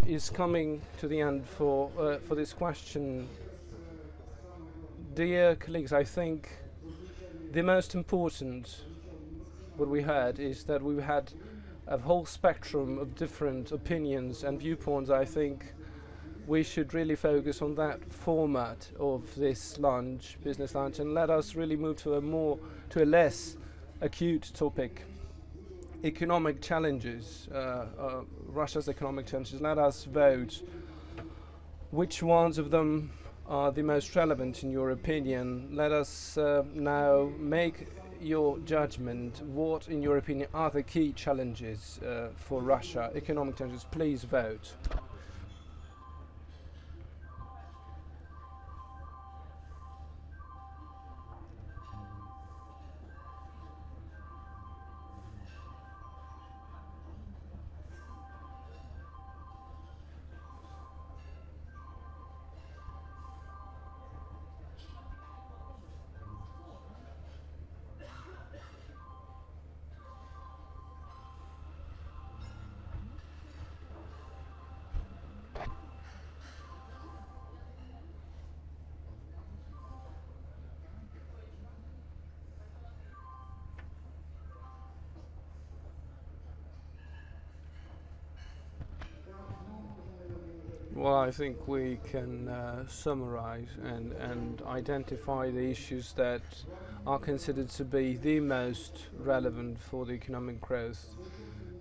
Is coming to the end for this question. Dear colleagues, I think The most important, what we heard, is that we had a whole spectrum of different opinions and viewpoints. I think we should really focus on that format of this lunch, business lunch, and let us really move to a less acute topic. Economic challenges, Russia's economic challenges. Let us vote which ones of them are the most relevant in your opinion. Let us now make your judgment. What, in your opinion, are the key challenges for Russia? Economic challenges. Please vote. Well, I think we can summarize and identify the issues that are considered to be the most relevant for the economic growth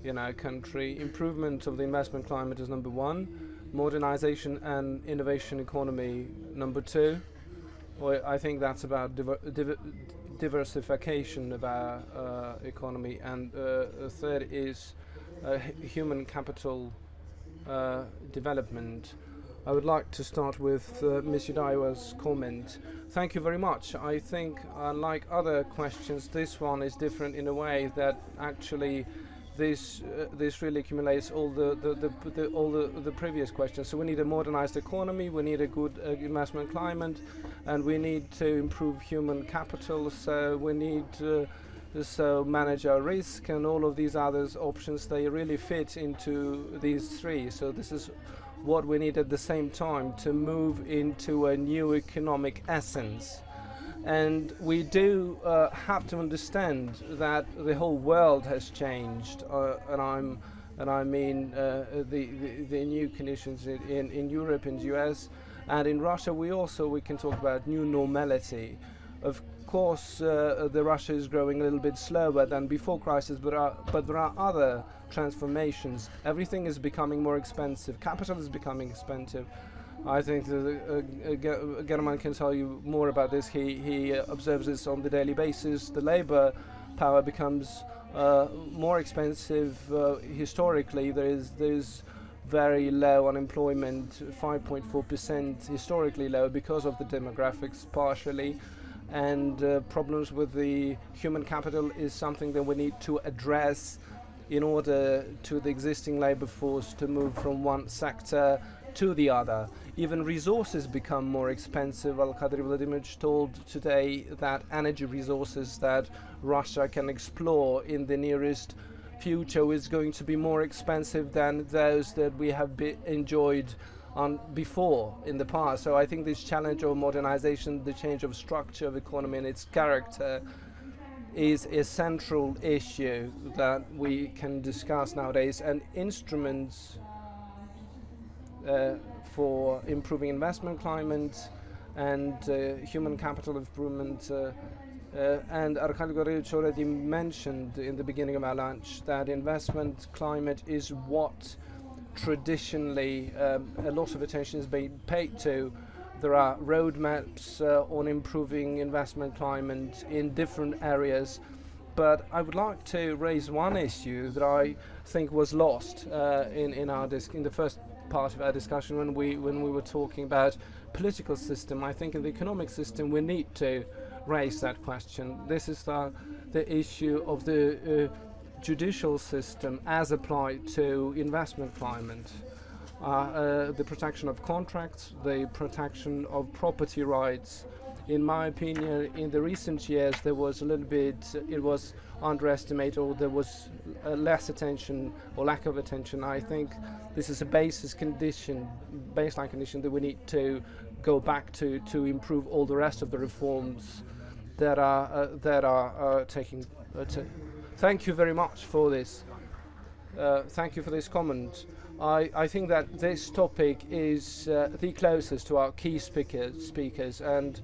in our country. Improvement of the investment climate is number one. Modernization and innovation economy, number two. Well, I think that's about diversification of our economy. And third is human capital development. I would like to start with Ms. Yudaeva's comment. Thank you very much. I think, unlike other questions, this one is different in a way that actually this really accumulates all the previous questions. So we need a modernized economy, we need a good investment climate, and we need to improve human capital. So we need so manage our risk, and all of these other options, they really fit into these three. So this is what we need at the same time to move into a new economic essence. And we do have to understand that the whole world has changed, and I mean the new conditions in Europe, in the US, and in Russia. We can talk about new normality. Of course, the Russia is growing a little bit slower than before crisis, but there are other transformations. Everything is becoming more expensive. Capital is becoming expensive. I think that Herman can tell you more about this. He observes this on the daily basis. The labor power becomes more expensive. Historically, there is very low unemployment, 5.4%, historically low because of the demographics partially. And problems with the human capital is something that we need to address in order to the existing labor force to move from one sector to the other. Even resources become more expensive. Arkadiy Vladimir told today that energy resources that Russia can explore in the nearest future is going to be more expensive than those that we have enjoyed before in the past. So I think this challenge of modernization, the change of structure of economy and its character, is a central issue that we can discuss nowadays. And instruments for improving investment climate and human capital improvement. And Arkadiy Vladimirovich already mentioned in the beginning of our lunch that investment climate is what traditionally a lot of attention is being paid to. There are roadmaps on improving investment climate in different areas, but I would like to raise one issue that I think was lost in the first part of our discussion when we were talking about political system. I think in the economic system we need to raise that question. This is the issue of the judicial system as applied to investment climate. The protection of contracts, the protection of property rights. In my opinion, in the recent years there was a little bit, it was underestimated, or there was less attention or lack of attention. I think this is a baseline condition that we need to go back to improve all the rest of the reforms that are taking. Thank you very much for this. Thank you for this comment. I think that this topic is the closest to our key speakers, and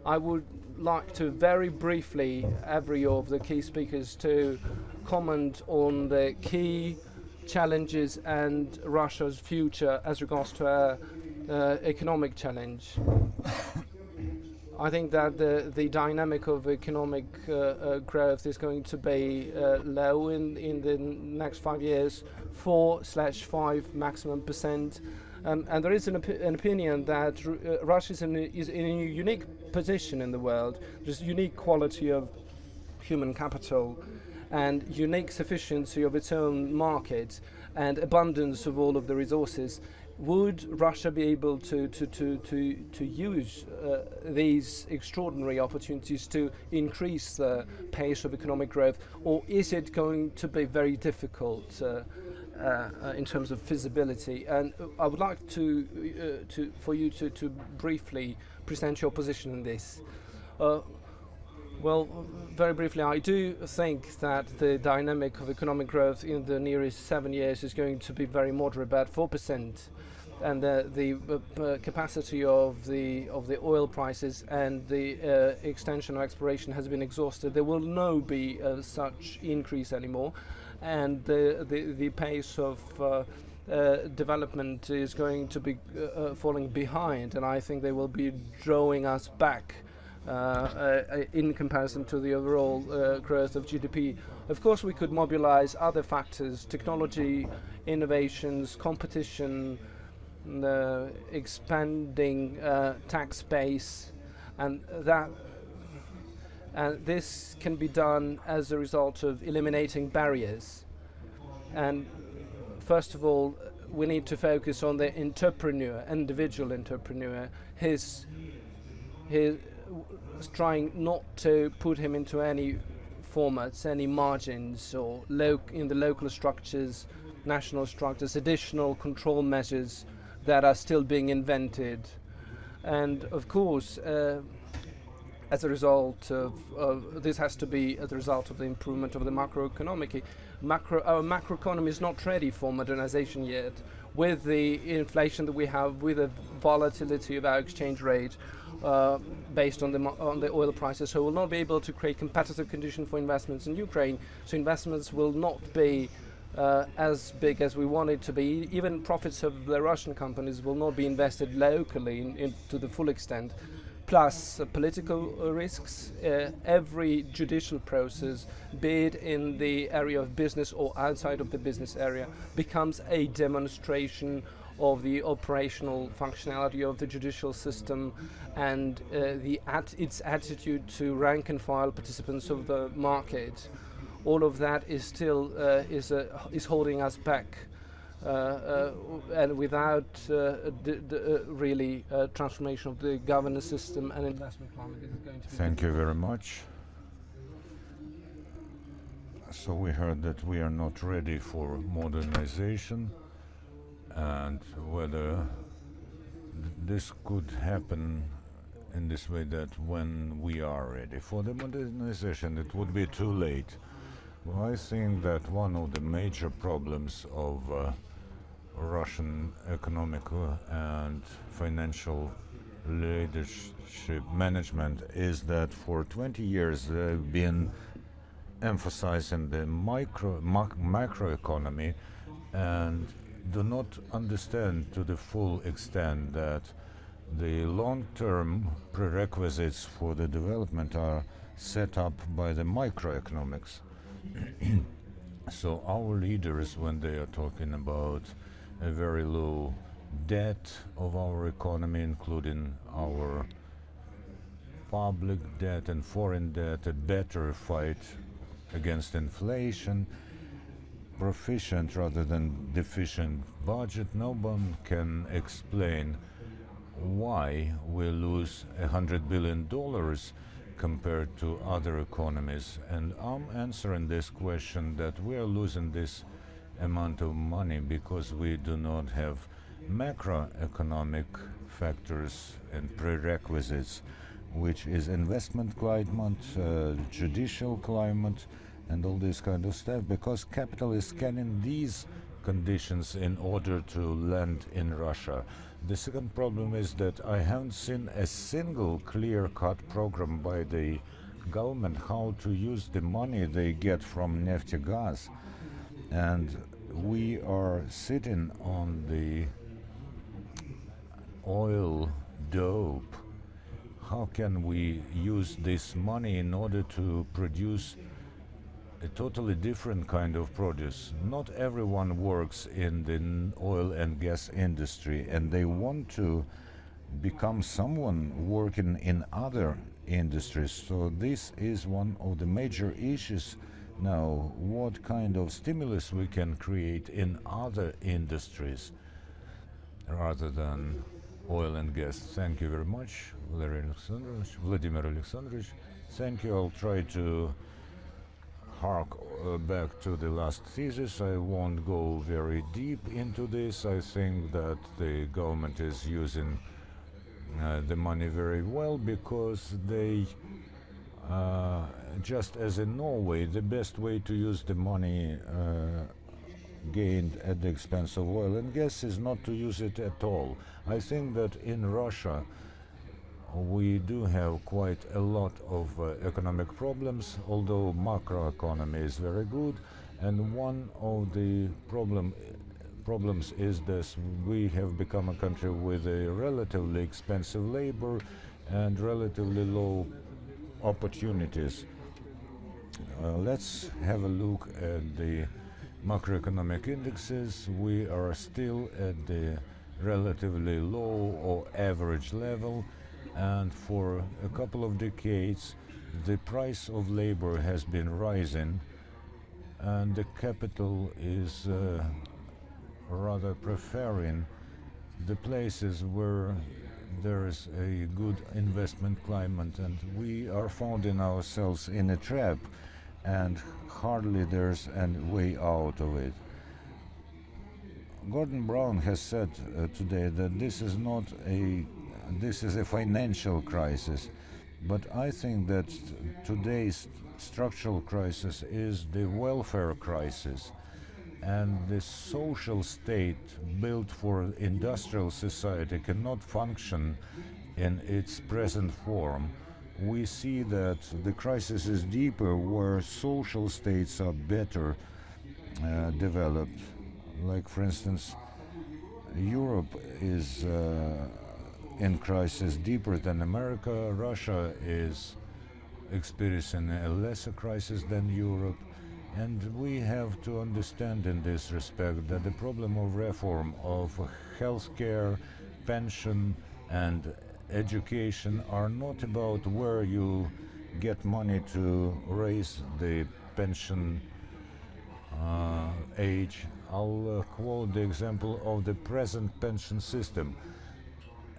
I would like to very briefly, every of the key speakers, to comment on the key challenges and Russia's future as regards to our economic challenge. I think that the dynamic of economic growth is going to be low in the next 5 years, 4/5 maximum percent. And there is an opinion that Russia is in a unique position in the world. There's unique quality of human capital and unique sufficiency of its own market and abundance of all of the resources. Would Russia be able to use these extraordinary opportunities to increase the pace of economic growth, or is it going to be very difficult in terms of feasibility? And I would like for you to briefly present your position in this. Well, very briefly, I do think that the dynamic of economic growth in the nearest 7 years is going to be very moderate, about 4%, and the capacity of the oil prices and the extension of exploration has been exhausted. There will no be such increase anymore, and the pace of development is going to be falling behind, and I think they will be drawing us back in comparison to the overall growth of GDP. Of course, we could mobilize other factors: technology, innovations, competition, expanding tax base, and this can be done as a result of eliminating barriers. And first of all, we need to focus on the individual entrepreneur. His trying not to put him into any formats, any margins, or in the local structures, national structures, additional control measures that are still being invented. And of course, as a result of this has to be as a result of the improvement of the macroeconomic. Our macroeconomy is not ready for modernization yet. With the inflation that we have, with the volatility of our exchange rate, based on the oil prices, so we'll not be able to create competitive conditions for investments in Ukraine. So investments will not be as big as we want it to be. Even profits of the Russian companies will not be invested locally to the full extent. Plus political risks. Every judicial process, be it in the area of business or outside of the business area, becomes a demonstration of the operational functionality of the judicial system and its attitude to rank and file participants of the market. All of that is still is holding us back, and without really transformation of the governance system and investment climate, this is going to be. Thank you very much. So we heard that we are not ready for modernization, and whether this could happen in this way, that when we are ready for the modernization it would be too late. Well, I think that one of the major problems of Russian economic and financial leadership management is that for 20 years they've been emphasizing the macroeconomy and do not understand to the full extent that the long-term prerequisites for the development are set up by the microeconomics. So our leaders, when they are talking about a very low debt of our economy, including our public debt and foreign debt, a better fight against inflation, proficient rather than deficient budget, no one can explain why we lose $100 billion compared to other economies. And I'm answering this question that we are losing this amount of money because we do not have macroeconomic factors and prerequisites which is investment climate, judicial climate, and all this kind of stuff, because capital is scanning these conditions in order to land in Russia. The second problem is that I haven't seen a single clear-cut program by the government how to use the money they get from Neftegas, and we are sitting on the oil dope. How can we use this money in order to produce a totally different kind of produce? Not everyone works in the oil and gas industry, and they want to become someone working in other industries. So this is one of the major issues now, what kind of stimulus we can create in other industries rather than oil and gas. Thank you very much, Vladimir Alexandrovich. Thank you. I'll try to hark back to the last thesis. I won't go very deep into this. I think that the government is using the money very well, because they, just as in Norway, the best way to use the money gained at the expense of oil and gas is not to use it at all. I think that in Russia we do have quite a lot of economic problems, although macroeconomy is very good, and one of the problems is this: we have become a country with a relatively expensive labor and relatively low opportunities. Let's have a look at the macroeconomic indexes. We are still at the relatively low or average level, and for a couple of decades the price of labor has been rising, and the capital is rather preferring the places where there is a good investment climate, and we are finding ourselves in a trap, and hardly there's a way out of it. Gordon Brown has said today that this is a financial crisis, but I think that today's structural crisis is the welfare crisis, and the social state built for industrial society cannot function in its present form. We see that the crisis is deeper where social states are better developed. Like, for instance, Europe is in crisis deeper than America. Russia is experiencing a lesser crisis than Europe. And we have to understand in this respect that the problem of reform of healthcare, pension, and education are not about where you get money to raise the pension age. I'll quote the example of the present pension system.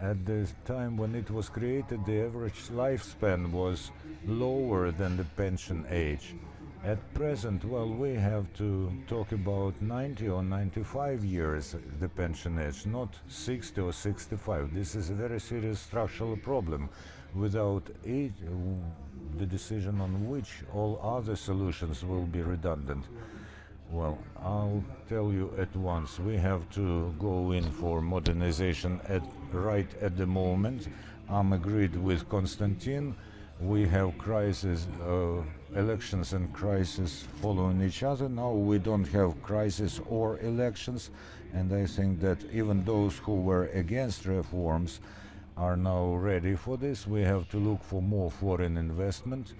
At the time when it was created, the average lifespan was lower than the pension age. At present, well, we have to talk about 90 or 95 years, the pension age, not 60 or 65. This is a very serious structural problem. Without it, the decision on which all other solutions will be redundant. Well, I'll tell you at once, we have to go in for modernization right at the moment. I'm agreed with Konstantin. We have crisis, elections and crisis following each other. Now we don't have crisis or elections, and I think that even those who were against reforms are now ready for this. We have to look for more foreign investment,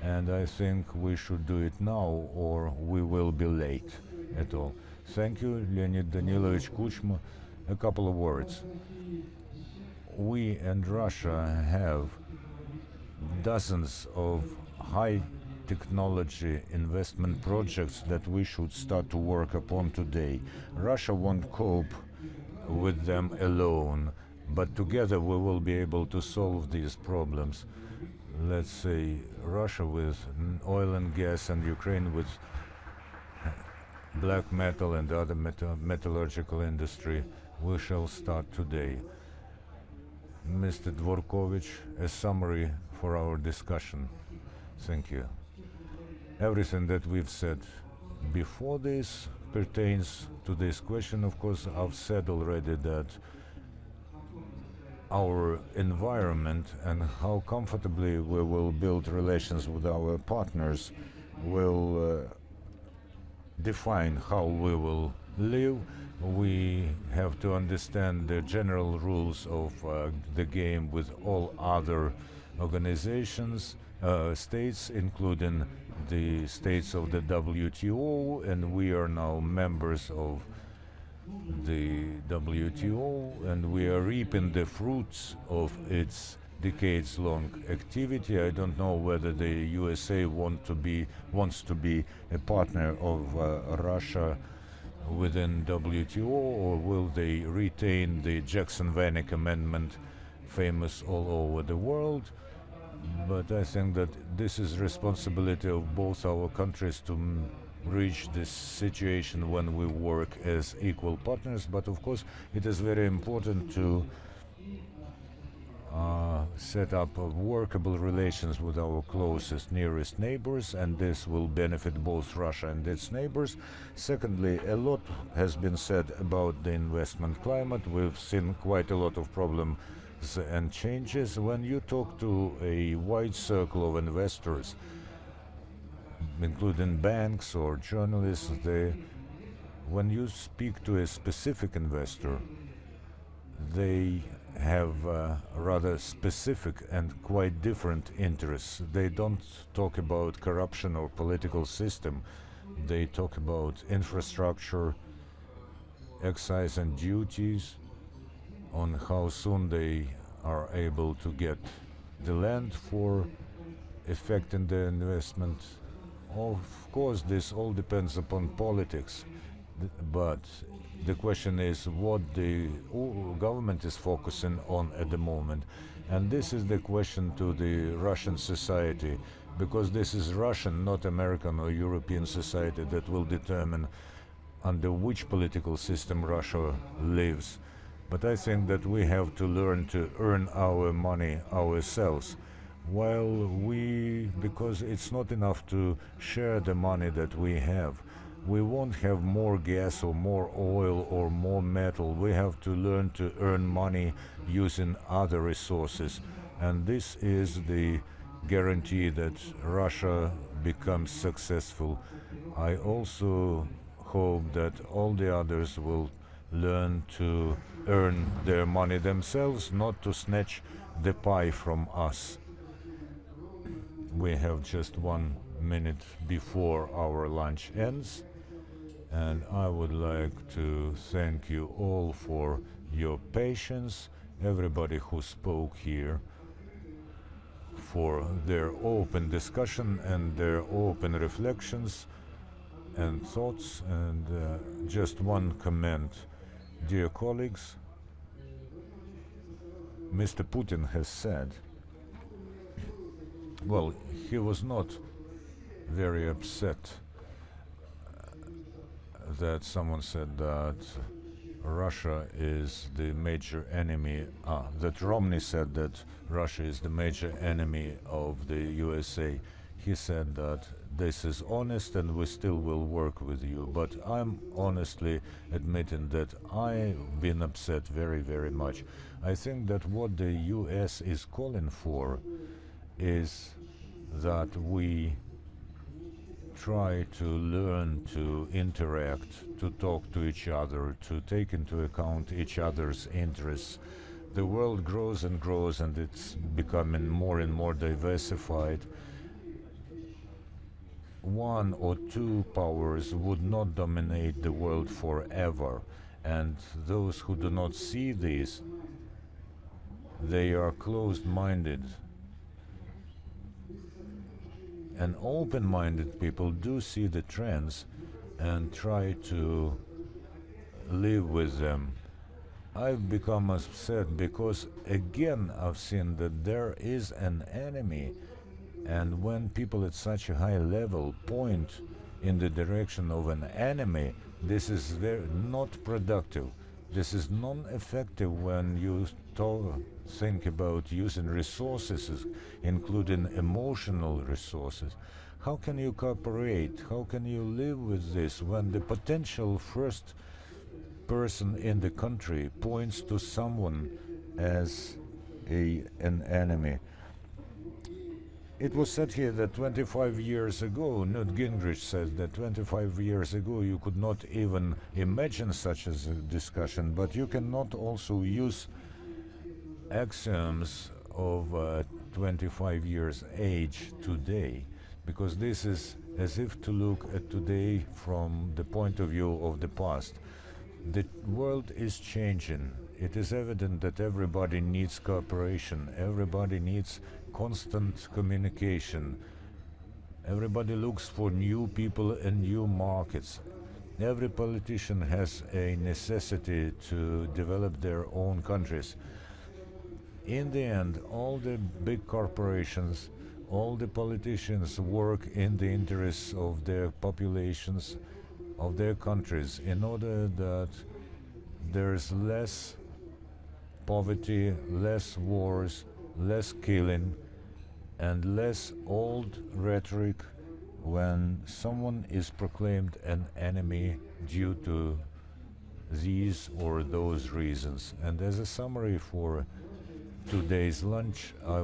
and I think we should do it now or we will be late at all. Thank you, Leonid Danilovich Kuchma. A couple of words. We and Russia have dozens of high technology investment projects that we should start to work upon today. Russia won't cope with them alone, but together we will be able to solve these problems. Let's say Russia with oil and gas, and Ukraine with black metal and other metallurgical industry. We shall start today. Mr. Dvorkovich, a summary for our discussion. Thank you. Everything that we've said before this pertains to this question. Of course, I've said already that our environment and how comfortably we will build relations with our partners will define how we will live. We have to understand the general rules of the game with all other organizations, states, including the states of the WTO, and we are now members of the WTO, and we are reaping the fruits of its decades-long activity. I don't know whether the USA wants to be a partner of Russia within WTO, or will they retain the Jackson-Vanik Amendment, famous all over the world? But I think that this is responsibility of both our countries to reach this situation when we work as equal partners. But of course, it is very important to set up workable relations with our closest, nearest neighbors, and this will benefit both Russia and its neighbors. Secondly, a lot has been said about the investment climate. We've seen quite a lot of problems and changes. When you talk to a wide circle of investors, including banks or journalists, when you speak to a specific investor, they have rather specific and quite different interests. They don't talk about corruption or political system. They talk about infrastructure, excise and duties, on how soon they are able to get the land for effecting the investment. Of course, this all depends upon politics, but the question is what the government is focusing on at the moment. And this is the question to the Russian society, because this is Russian, not American or European society that will determine under which political system Russia lives. But I think that we have to learn to earn our money ourselves. Because it's not enough to share the money that we have. We won't have more gas or more oil or more metal. We have to learn to earn money using other resources. And this is the guarantee that Russia becomes successful. I also hope that all the others will learn to earn their money themselves, not to snatch the pie from us. We have just 1 minute before our lunch ends, and I would like to thank you all for your patience, everybody who spoke here, for their open discussion and their open reflections and thoughts. And just one comment. Dear colleagues, Mr. Putin has said, well, he was not very upset that someone said that Russia is the major enemy, that Romney said that Russia is the major enemy of the USA. He said that this is honest and we still will work with you. But I'm honestly admitting that I've been upset very, very much. I think that what the US is calling for is that we try to learn to interact, to talk to each other, to take into account each other's interests. The world grows and grows, and it's becoming more and more diversified. One or two powers would not dominate the world forever, and those who do not see this, they are closed-minded. And open-minded people do see the trends and try to live with them. I've become upset because again I've seen that there is an enemy, and when people at such a high level point in the direction of an enemy, this is not productive. This is non-effective when you think about using resources, including emotional resources, how can you cooperate? How can you live with this when the potential first person in the country points to someone as an enemy? It was said here that 25 years ago, Newt Gingrich said that 25 years ago you could not even imagine such as a discussion, but you cannot also use axioms of 25 years age today, because this is as if to look at today from the point of view of the past. The world is changing. It is evident that everybody needs cooperation, everybody needs constant communication. Everybody looks for new people and new markets. Every politician has a necessity to develop their own countries. In the end, all the big corporations, all the politicians work in the interests of their populations, of their countries, in order that there is less poverty, less wars, less killing, and less old rhetoric when someone is proclaimed an enemy due to these or those reasons. And as a summary for today's lunch, I